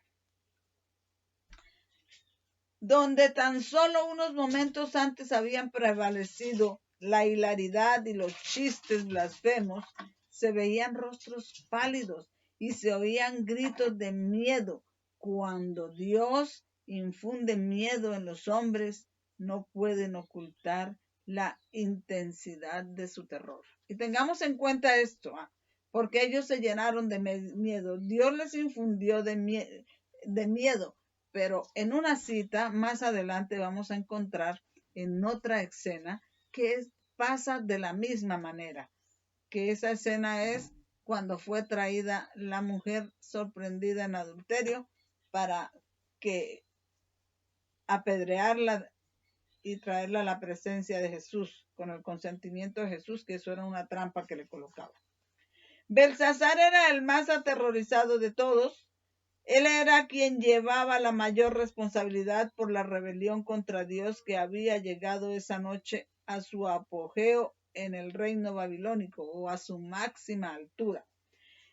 [SPEAKER 1] Donde tan solo unos momentos antes habían prevalecido la hilaridad y los chistes blasfemos, se veían rostros pálidos y se oían gritos de miedo. Cuando Dios infunde miedo en los hombres, no pueden ocultar la intensidad de su terror. Y tengamos en cuenta esto, porque ellos se llenaron de miedo. Dios les infundió de miedo, pero en una cita más adelante vamos a encontrar en otra escena que pasa de la misma manera, que esa escena es cuando fue traída la mujer sorprendida en adulterio para que apedrearla y traerla a la presencia de Jesús, con el consentimiento de Jesús, que eso era una trampa que le colocaba. Belsasar era el más aterrorizado de todos. Él era quien llevaba la mayor responsabilidad por la rebelión contra Dios que había llegado esa noche a su apogeo en el reino babilónico, o a su máxima altura.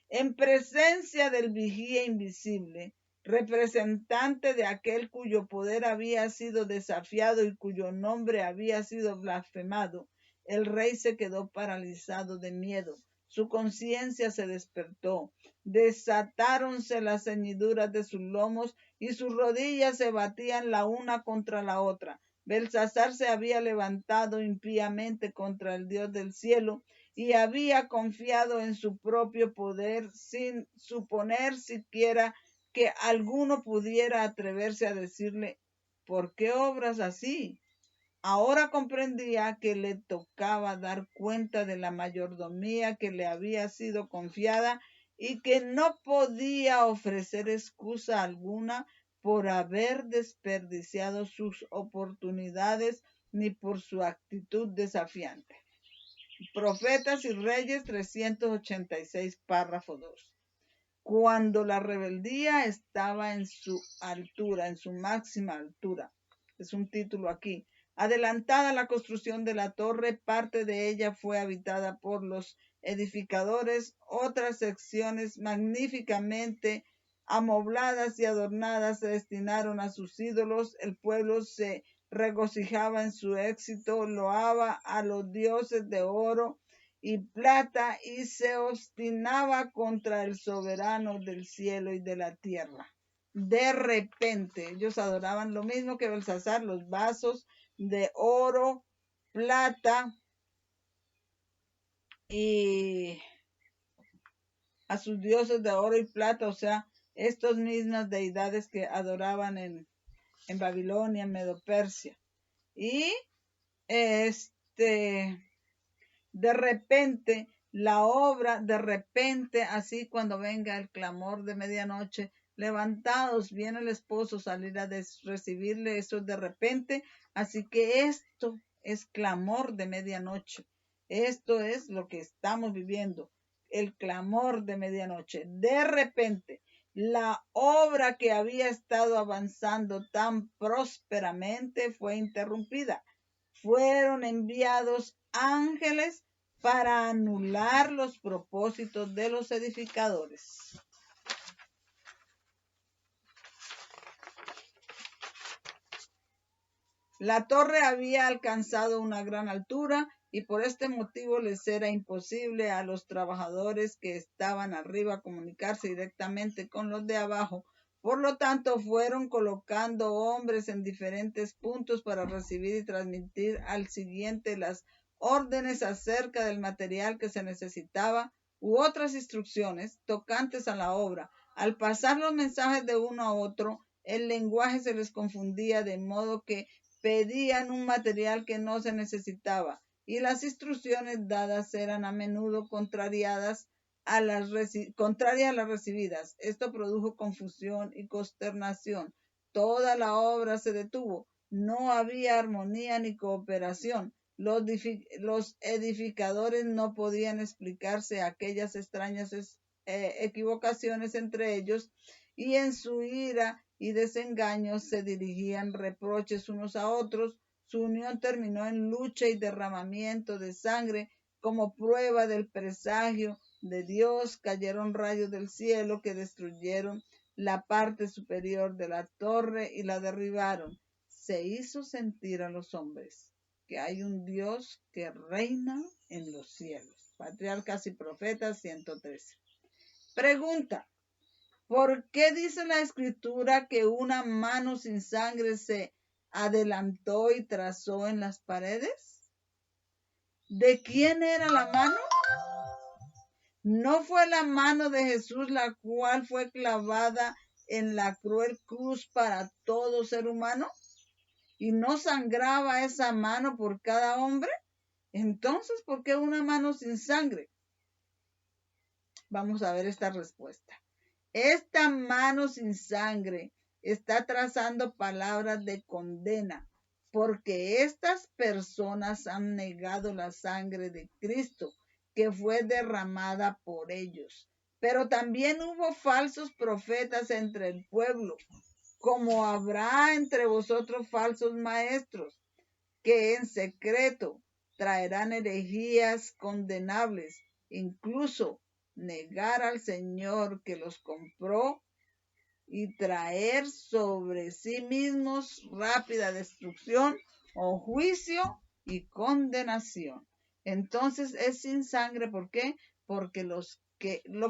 [SPEAKER 1] En presencia del vigía invisible, representante de aquel cuyo poder había sido desafiado y cuyo nombre había sido blasfemado, el rey se quedó paralizado de miedo. Su conciencia se despertó, desatáronse las ceñiduras de sus lomos y sus rodillas se batían la una contra la otra. Belsasar se había levantado impíamente contra el Dios del cielo y había confiado en su propio poder sin suponer siquiera que alguno pudiera atreverse a decirle, ¿por qué obras así? Ahora comprendía que le tocaba dar cuenta de la mayordomía que le había sido confiada y que no podía ofrecer excusa alguna por haber desperdiciado sus oportunidades ni por su actitud desafiante. Profetas y Reyes 386, párrafo 2. Cuando la rebeldía estaba en su altura, en su máxima altura, es un título aquí. Adelantada la construcción de la torre, parte de ella fue habitada por los edificadores, otras secciones magníficamente amobladas y adornadas se destinaron a sus ídolos. El pueblo se regocijaba en su éxito, loaba a los dioses de oro y plata y se obstinaba contra el soberano del cielo y de la tierra. De repente, ellos adoraban lo mismo que Belsasar, los vasos de oro, plata y a sus dioses de oro y plata, o sea, estas mismas deidades que adoraban en Babilonia, en Medo-Persia. Y de repente, la obra, de repente, así cuando venga el clamor de medianoche, levantados, viene el esposo salir a recibirle, eso de repente. Así que esto es clamor de medianoche. Esto es lo que estamos viviendo, el clamor de medianoche. De repente, la obra que había estado avanzando tan prósperamente fue interrumpida. Fueron enviados ángeles para anular los propósitos de los edificadores. La torre había alcanzado una gran altura y por este motivo les era imposible a los trabajadores que estaban arriba comunicarse directamente con los de abajo. Por lo tanto, fueron colocando hombres en diferentes puntos para recibir y transmitir al siguiente las órdenes acerca del material que se necesitaba u otras instrucciones tocantes a la obra. Al pasar los mensajes de uno a otro, el lenguaje se les confundía de modo que pedían un material que no se necesitaba y las instrucciones dadas eran a menudo contrarias a las recibidas. Esto produjo confusión y consternación. Toda la obra se detuvo. No había armonía ni cooperación. Los edificadores no podían explicarse aquellas extrañas equivocaciones entre ellos y en su ira y desengaños se dirigían reproches unos a otros. Su unión terminó en lucha y derramamiento de sangre. Como prueba del presagio de Dios, cayeron rayos del cielo que destruyeron la parte superior de la torre y la derribaron. Se hizo sentir a los hombres que hay un Dios que reina en los cielos. Patriarcas y Profetas 113. Pregunta: ¿por qué dice la escritura que una mano sin sangre se adelantó y trazó en las paredes? ¿De quién era la mano? ¿No fue la mano de Jesús la cual fue clavada en la cruel cruz para todo ser humano? ¿Y no sangraba esa mano por cada hombre? Entonces, ¿por qué una mano sin sangre? Vamos a ver esta respuesta. Esta mano sin sangre está trazando palabras de condena, porque estas personas han negado la sangre de Cristo, que fue derramada por ellos. Pero también hubo falsos profetas entre el pueblo, como habrá entre vosotros falsos maestros, que en secreto traerán herejías condenables, incluso negar al Señor que los compró y traer sobre sí mismos rápida destrucción o juicio y condenación. Entonces es sin sangre, ¿por qué? Porque lo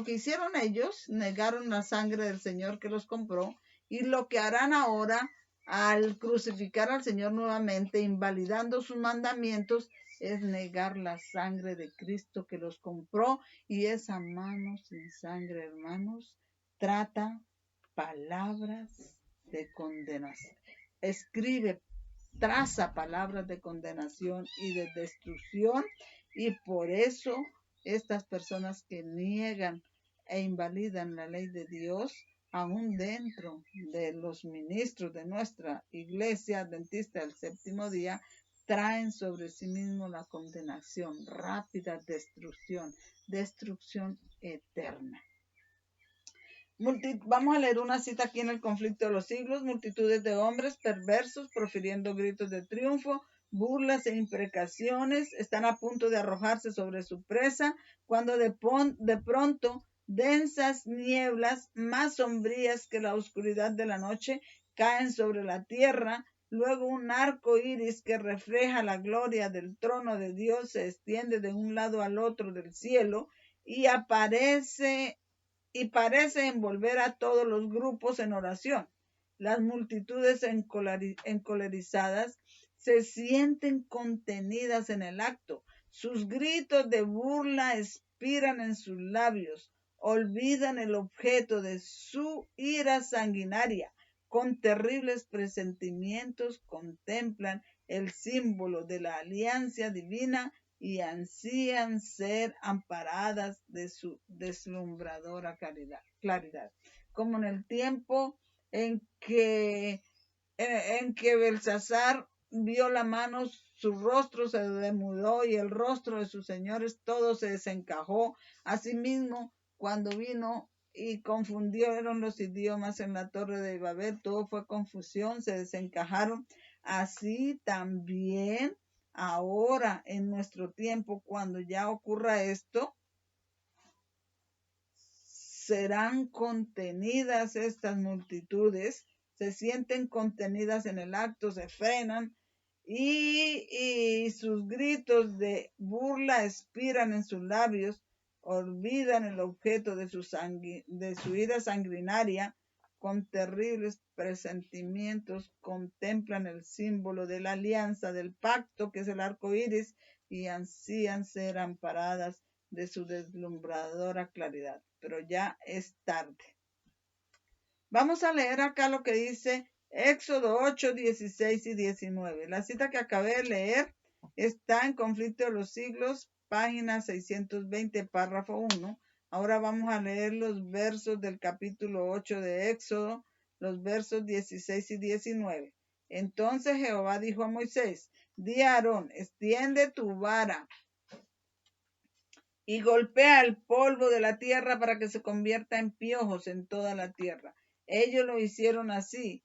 [SPEAKER 1] que hicieron ellos negaron la sangre del Señor que los compró, y lo que harán ahora al crucificar al Señor nuevamente, invalidando sus mandamientos, es negar la sangre de Cristo que los compró. Y esa mano sin sangre, hermanos, trata palabras de condenación. Escribe, traza palabras de condenación y de destrucción, y por eso estas personas que niegan e invalidan la ley de Dios, aún dentro de los ministros de nuestra iglesia adventista del séptimo día, traen sobre sí mismos la condenación, rápida destrucción, destrucción eterna. Vamos a leer una cita aquí en el conflicto de los siglos. Multitudes de hombres perversos profiriendo gritos de triunfo, burlas e imprecaciones están a punto de arrojarse sobre su presa, cuando de pronto densas nieblas más sombrías que la oscuridad de la noche caen sobre la tierra. Luego un arco iris que refleja la gloria del trono de Dios se extiende de un lado al otro del cielo y parece envolver a todos los grupos en oración. Las multitudes encolerizadas se sienten contenidas en el acto. Sus gritos de burla expiran en sus labios. Olvidan el objeto de su ira sanguinaria. Con terribles presentimientos contemplan el símbolo de la alianza divina y ansían ser amparadas de su deslumbradora claridad. Como en el tiempo en que Belsasar vio la mano, su rostro se demudó y el rostro de sus señores todo se desencajó. Asimismo, cuando vino y confundieron los idiomas en la torre de Babel, todo fue confusión, se desencajaron. Así también ahora en nuestro tiempo, cuando ya ocurra esto, serán contenidas estas multitudes, se sienten contenidas en el acto, se frenan y sus gritos de burla expiran en sus labios, olvidan el objeto de su ira sanguinaria. Con terribles presentimientos contemplan el símbolo de la alianza, del pacto, que es el arco iris, y ansían ser amparadas de su deslumbradora claridad. Pero ya es tarde. Vamos a leer acá lo que dice Éxodo 8, 16 y 19. La cita que acabé de leer está en Conflicto de los Siglos, página 620, párrafo 1. Ahora vamos a leer los versos del capítulo 8 de Éxodo, los versos 16 y 19. Entonces Jehová dijo a Moisés: di a Aarón, extiende tu vara y golpea el polvo de la tierra para que se convierta en piojos en toda la tierra. Ellos lo hicieron así.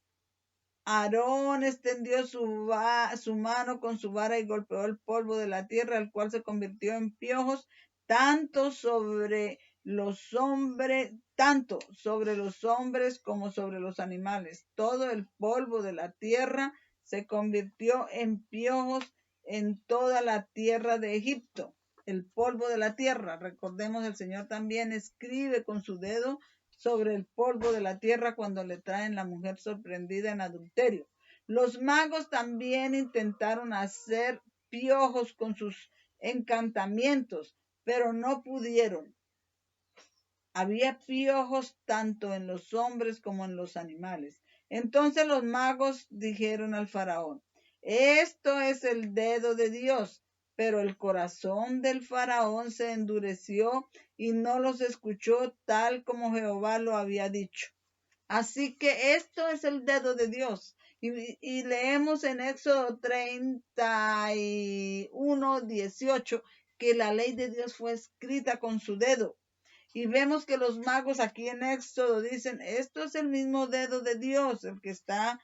[SPEAKER 1] Aarón extendió su mano con su vara y golpeó el polvo de la tierra, el cual se convirtió en piojos, tanto sobre los hombres como sobre los animales. Todo el polvo de la tierra se convirtió en piojos en toda la tierra de Egipto. El polvo de la tierra, recordemos, el Señor también escribe con su dedo sobre el polvo de la tierra cuando le traen la mujer sorprendida en adulterio. Los magos también intentaron hacer piojos con sus encantamientos, pero no pudieron. Había piojos tanto en los hombres como en los animales. Entonces los magos dijeron al faraón: esto es el dedo de Dios. Pero el corazón del faraón se endureció y no los escuchó tal como Jehová lo había dicho. Así que esto es el dedo de Dios. Y leemos en Éxodo 31:18 que la ley de Dios fue escrita con su dedo. Y vemos que los magos aquí en Éxodo dicen: esto es el mismo dedo de Dios, el que está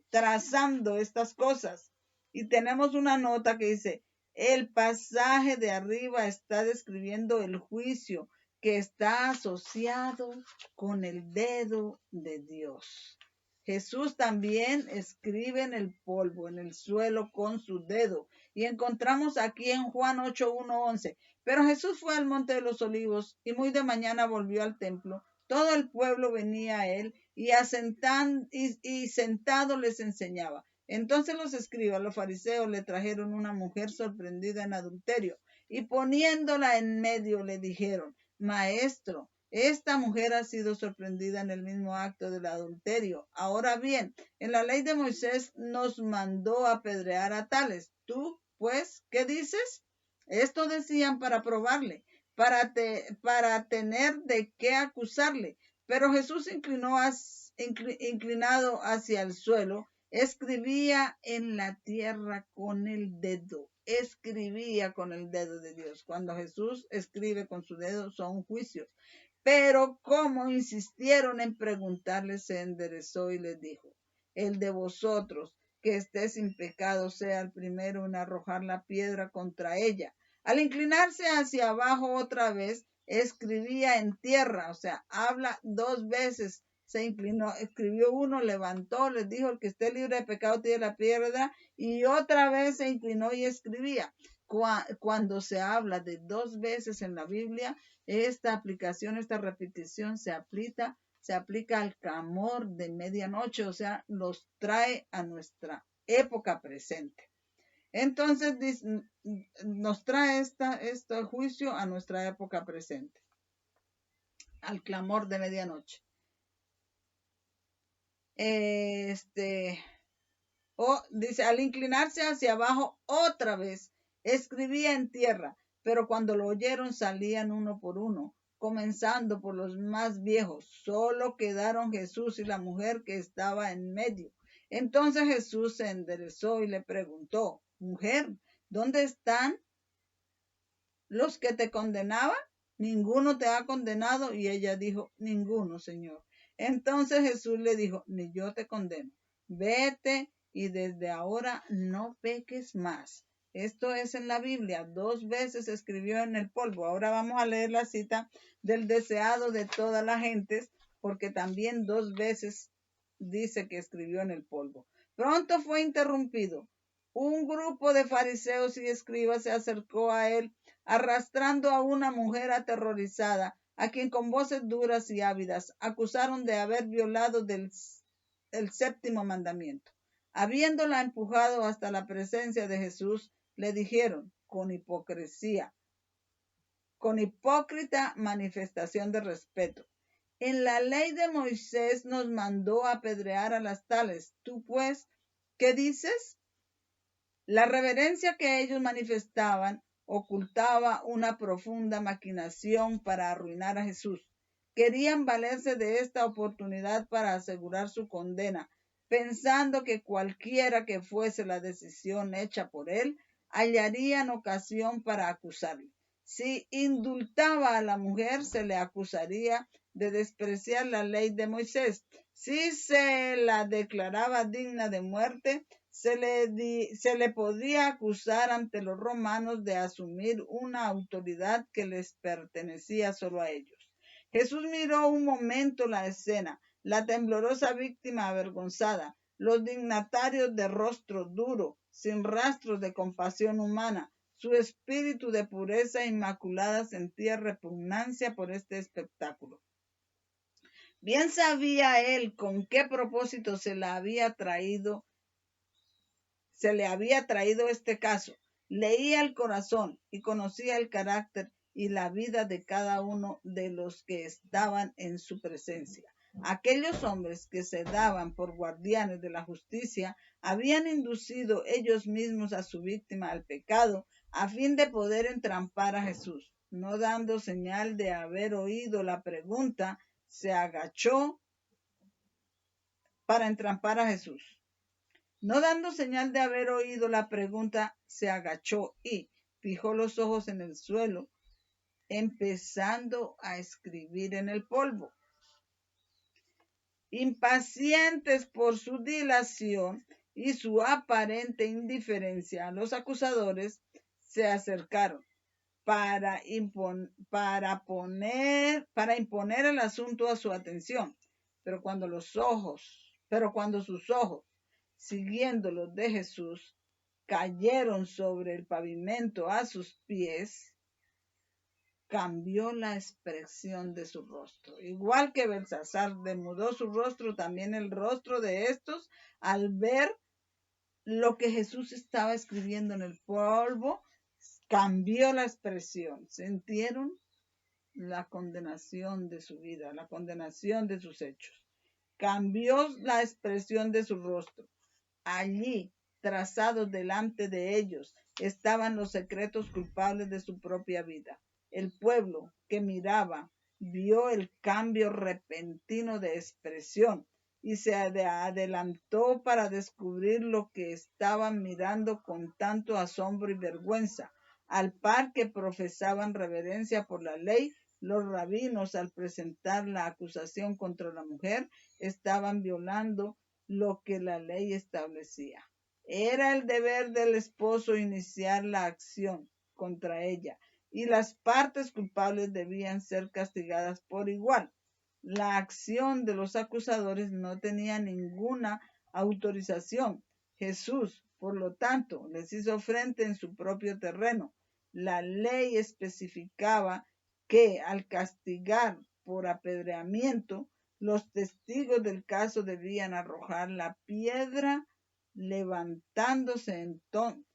[SPEAKER 1] trazando estas cosas. Y tenemos una nota que dice: el pasaje de arriba está describiendo el juicio que está asociado con el dedo de Dios. Jesús también escribe en el polvo, en el suelo, con su dedo. Y encontramos aquí en Juan 8:1-11. Pero Jesús fue al monte de los olivos y muy de mañana volvió al templo. Todo el pueblo venía a él y sentado les enseñaba. Entonces los escribas, los fariseos, le trajeron una mujer sorprendida en adulterio y poniéndola en medio le dijeron: Maestro, esta mujer ha sido sorprendida en el mismo acto del adulterio. Ahora bien, en la ley de Moisés nos mandó apedrear a tales. ¿Tú, pues, qué dices? Esto decían para probarle, para tener de qué acusarle. Pero Jesús, inclinado hacia el suelo, escribía en la tierra con el dedo. Escribía con el dedo de Dios. Cuando Jesús escribe con su dedo son juicios. Pero como insistieron en preguntarle, se enderezó y les dijo: el de vosotros que esté sin pecado sea el primero en arrojar la piedra contra ella. Al inclinarse hacia abajo otra vez, escribía en tierra, o sea, habla dos veces. Se inclinó, escribió uno, levantó, les dijo: el que esté libre de pecado tiene la piedra, y otra vez se inclinó y escribía. Cuando se habla de dos veces en la Biblia, esta aplicación, esta repetición se aplica al clamor de medianoche, o sea, los trae a nuestra época presente. Entonces nos trae este juicio a nuestra época presente, al clamor de medianoche. Dice: al inclinarse hacia abajo otra vez, escribía en tierra, pero cuando lo oyeron salían uno por uno, comenzando por los más viejos. Solo quedaron Jesús y la mujer que estaba en medio. Entonces Jesús se enderezó y le preguntó: mujer, ¿dónde están los que te condenaban? ¿Ninguno te ha condenado? Y ella dijo: ninguno, Señor. Entonces Jesús le dijo: ni yo te condeno. Vete y desde ahora no peques más. Esto es en la Biblia. Dos veces escribió en el polvo. Ahora vamos a leer la cita del deseado de todas las gentes, porque también dos veces dice que escribió en el polvo. Pronto fue interrumpido. Un grupo de fariseos y escribas se acercó a él, arrastrando a una mujer aterrorizada, a quien con voces duras y ávidas acusaron de haber violado el séptimo mandamiento. Habiéndola empujado hasta la presencia de Jesús, le dijeron con hipócrita manifestación de respeto: en la ley de Moisés nos mandó apedrear a las tales. ¿Tú, pues, qué dices? La reverencia que ellos manifestaban ocultaba una profunda maquinación para arruinar a Jesús. Querían valerse de esta oportunidad para asegurar su condena, pensando que cualquiera que fuese la decisión hecha por él, hallarían ocasión para acusarle. Si indultaba a la mujer, se le acusaría de despreciar la ley de Moisés. Si se la declaraba digna de muerte, se le podía acusar ante los romanos de asumir una autoridad que les pertenecía solo a ellos. Jesús miró un momento la escena, la temblorosa víctima avergonzada, los dignatarios de rostro duro, sin rastros de compasión humana. Su espíritu de pureza inmaculada sentía repugnancia por este espectáculo. Bien sabía él con qué propósito se le había traído este caso. Leía el corazón y conocía el carácter y la vida de cada uno de los que estaban en su presencia. Aquellos hombres que se daban por guardianes de la justicia habían inducido ellos mismos a su víctima al pecado a fin de poder entrampar a Jesús. No dando señal de haber oído la pregunta, se agachó para entrampar a Jesús. No dando señal de haber oído la pregunta, se agachó y fijó los ojos en el suelo, empezando a escribir en el polvo. Impacientes por su dilación y su aparente indiferencia, los acusadores se acercaron para imponer el asunto a su atención. Pero cuando sus ojos, siguiendo los de Jesús, cayeron sobre el pavimento a sus pies, cambió la expresión de su rostro. Igual que Belsasar demudó su rostro, también el rostro de estos, al ver lo que Jesús estaba escribiendo en el polvo, cambió la expresión. Sintieron la condenación de su vida, la condenación de sus hechos. Cambió la expresión de su rostro. Allí, trazados delante de ellos, estaban los secretos culpables de su propia vida. El pueblo que miraba vio el cambio repentino de expresión y se adelantó para descubrir lo que estaban mirando con tanto asombro y vergüenza. Al par que profesaban reverencia por la ley, los rabinos, al presentar la acusación contra la mujer, estaban violando lo que la ley establecía. Era el deber del esposo iniciar la acción contra ella y las partes culpables debían ser castigadas por igual. La acción de los acusadores no tenía ninguna autorización. Jesús, por lo tanto, les hizo frente en su propio terreno. La ley especificaba que al castigar por apedreamiento, los testigos del caso debían arrojar la piedra levantándose entonces.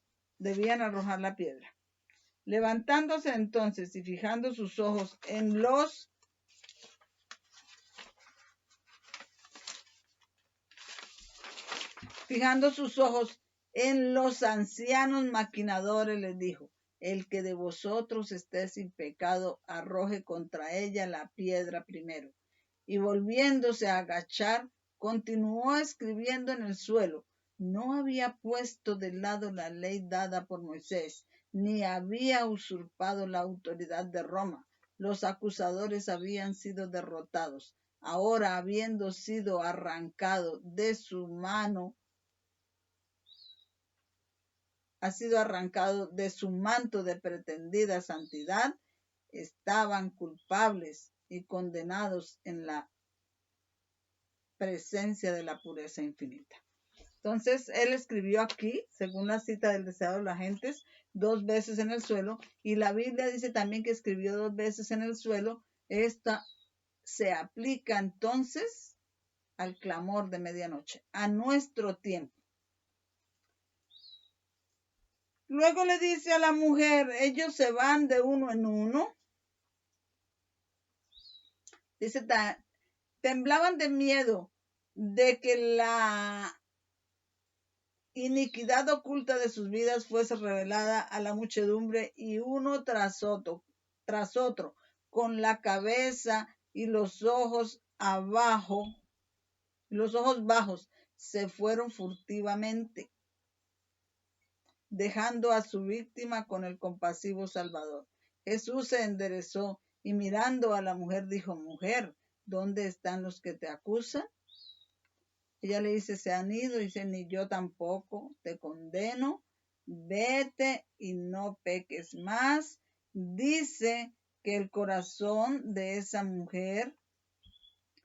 [SPEAKER 1] Levantándose entonces y fijando sus ojos en los ancianos maquinadores, les dijo: el que de vosotros esté sin pecado, arroje contra ella la piedra primero. Y volviéndose a agachar, continuó escribiendo en el suelo. No había puesto de lado la ley dada por Moisés, ni había usurpado la autoridad de Roma. Los acusadores habían sido derrotados. Ahora, habiendo sido arrancado de su mano, ha sido arrancado de su manto de pretendida santidad, estaban culpables y condenados en la presencia de la pureza infinita. Entonces, él escribió aquí, según la cita del deseado de las gentes, 2 veces en el suelo, y la Biblia dice también que escribió 2 veces en el suelo. Esta se aplica entonces al clamor de medianoche, a nuestro tiempo. Luego le dice a la mujer, ellos se van de uno en uno. Dice, temblaban de miedo de que la iniquidad oculta de sus vidas fuese revelada a la muchedumbre, y uno tras otro, con la cabeza y los ojos bajos, se fueron furtivamente, dejando a su víctima con el compasivo Salvador. Jesús se enderezó y mirando a la mujer dijo: mujer, ¿dónde están los que te acusan? Ella le dice: se han ido. Y dice: ni yo tampoco te condeno, vete y no peques más. Dice que el corazón de esa mujer,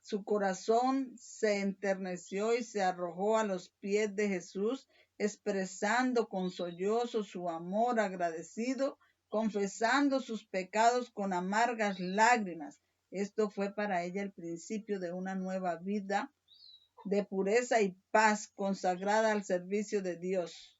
[SPEAKER 1] su corazón se enterneció y se arrojó a los pies de Jesús, expresando con sollozo su amor agradecido, confesando sus pecados con amargas lágrimas. Esto fue para ella el principio de una nueva vida de pureza y paz consagrada al servicio de Dios.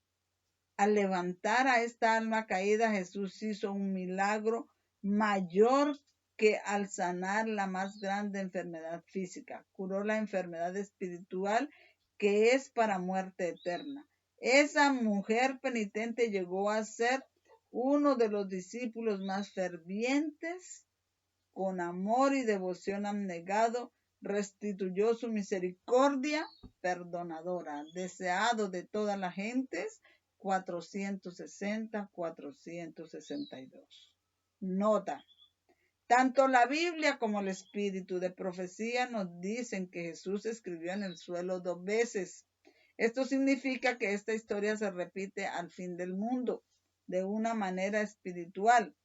[SPEAKER 1] Al levantar a esta alma caída, Jesús hizo un milagro mayor que al sanar la más grande enfermedad física. Curó la enfermedad espiritual que es para muerte eterna. Esa mujer penitente llegó a ser uno de los discípulos más fervientes, con amor y devoción abnegado, restituyó su misericordia perdonadora, deseado de todas las gentes, 462. Nota. Tanto la Biblia como el Espíritu de profecía nos dicen que Jesús escribió en el suelo 2 veces. Esto significa que esta historia se repite al fin del mundo, de una manera espiritual.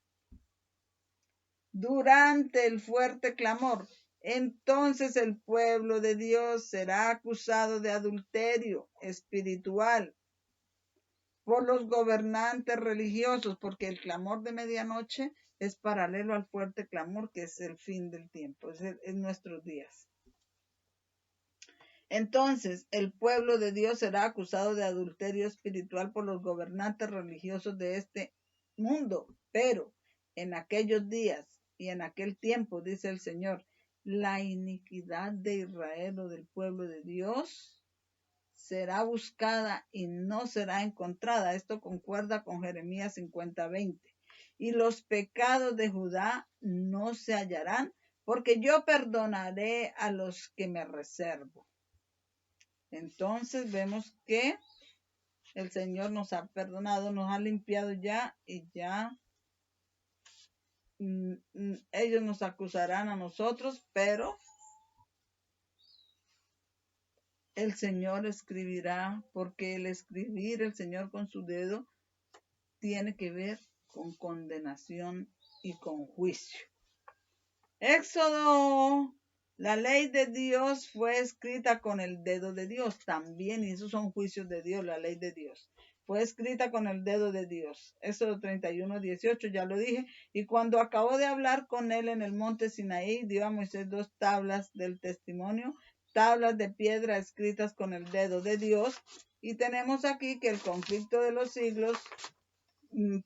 [SPEAKER 1] Durante el fuerte clamor, entonces el pueblo de Dios será acusado de adulterio espiritual por los gobernantes religiosos, porque el clamor de medianoche es paralelo al fuerte clamor que es el fin del tiempo, es nuestros días. Entonces el pueblo de Dios será acusado de adulterio espiritual por los gobernantes religiosos de este mundo, pero en aquellos días y en aquel tiempo, dice el Señor, la iniquidad de Israel o del pueblo de Dios será buscada y no será encontrada. Esto concuerda con Jeremías 50:20. Y los pecados de Judá no se hallarán, porque yo perdonaré a los que me reservo. Entonces vemos que el Señor nos ha perdonado, nos ha limpiado ya y ya ellos nos acusarán a nosotros, pero el Señor escribirá, porque el escribir el Señor con su dedo tiene que ver con condenación y con juicio. Éxodo, la ley de Dios fue escrita con el dedo de Dios también, y esos son juicios de Dios, la ley de Dios. Fue escrita con el dedo de Dios. Éxodo 31:18, ya lo dije. Y cuando acabó de hablar con él en el monte Sinaí, dio a Moisés 2 tablas del testimonio, tablas de piedra escritas con el dedo de Dios. Y tenemos aquí que el conflicto de los siglos,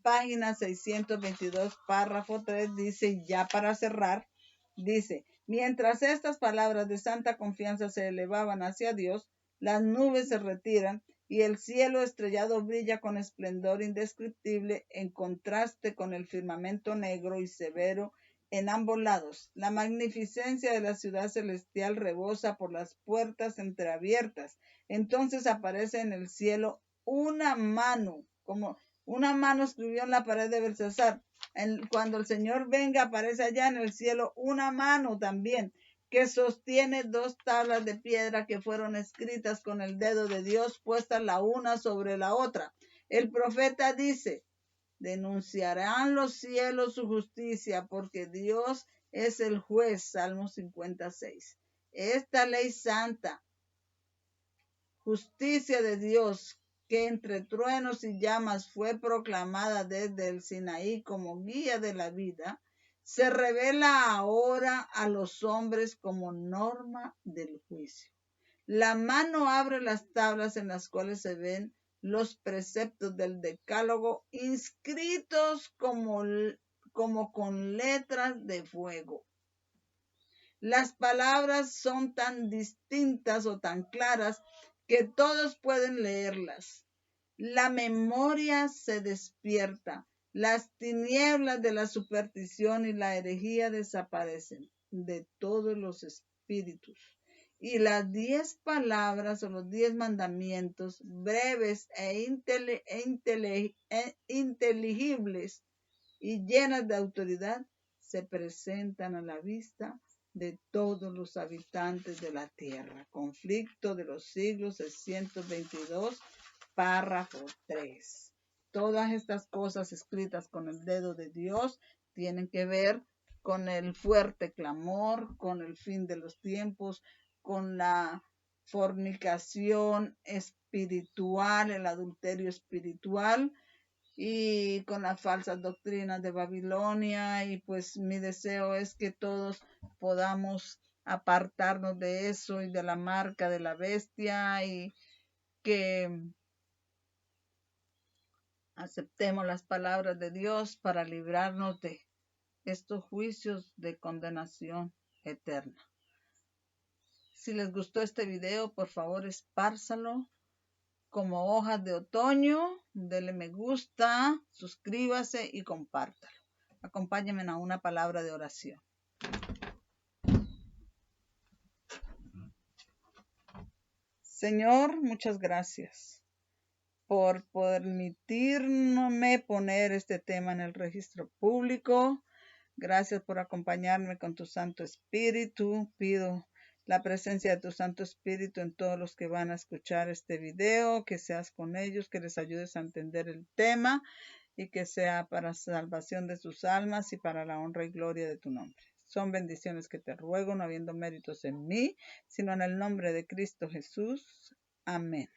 [SPEAKER 1] página 622, párrafo 3, dice, ya para cerrar, dice, mientras estas palabras de santa confianza se elevaban hacia Dios, las nubes se retiran y el cielo estrellado brilla con esplendor indescriptible en contraste con el firmamento negro y severo en ambos lados. La magnificencia de la ciudad celestial rebosa por las puertas entreabiertas. Entonces aparece en el cielo una mano, como una mano escribió en la pared de Belsasar. Cuando el Señor venga, aparece allá en el cielo una mano también, que sostiene 2 tablas de piedra que fueron escritas con el dedo de Dios, puestas la una sobre la otra. El profeta dice, denunciarán los cielos su justicia, porque Dios es el juez. Salmo 56. Esta ley santa, justicia de Dios, que entre truenos y llamas fue proclamada desde el Sinaí como guía de la vida, se revela ahora a los hombres como norma del juicio. La mano abre las tablas en las cuales se ven los preceptos del decálogo inscritos como con letras de fuego. Las palabras son tan distintas o tan claras que todos pueden leerlas. La memoria se despierta. Las tinieblas de la superstición y la herejía desaparecen de todos los espíritus. Y las 10 palabras o los 10 mandamientos, breves e inteligibles y llenas de autoridad, se presentan a la vista de todos los habitantes de la tierra. Conflicto de los siglos 622, párrafo 3. Todas estas cosas escritas con el dedo de Dios tienen que ver con el fuerte clamor, con el fin de los tiempos, con la fornicación espiritual, el adulterio espiritual, y con las falsas doctrinas de Babilonia. Y pues mi deseo es que todos podamos apartarnos de eso y de la marca de la bestia, y que aceptemos las palabras de Dios para librarnos de estos juicios de condenación eterna. Si les gustó este video, por favor, espárzalo como hojas de otoño, dele me gusta, suscríbase y compártalo. Acompáñenme a una palabra de oración. Señor, muchas gracias por permitirme poner este tema en el registro público. Gracias por acompañarme con tu Santo Espíritu. Pido la presencia de tu Santo Espíritu en todos los que van a escuchar este video, que seas con ellos, que les ayudes a entender el tema y que sea para salvación de sus almas y para la honra y gloria de tu nombre. Son bendiciones que te ruego, no habiendo méritos en mí, sino en el nombre de Cristo Jesús. Amén.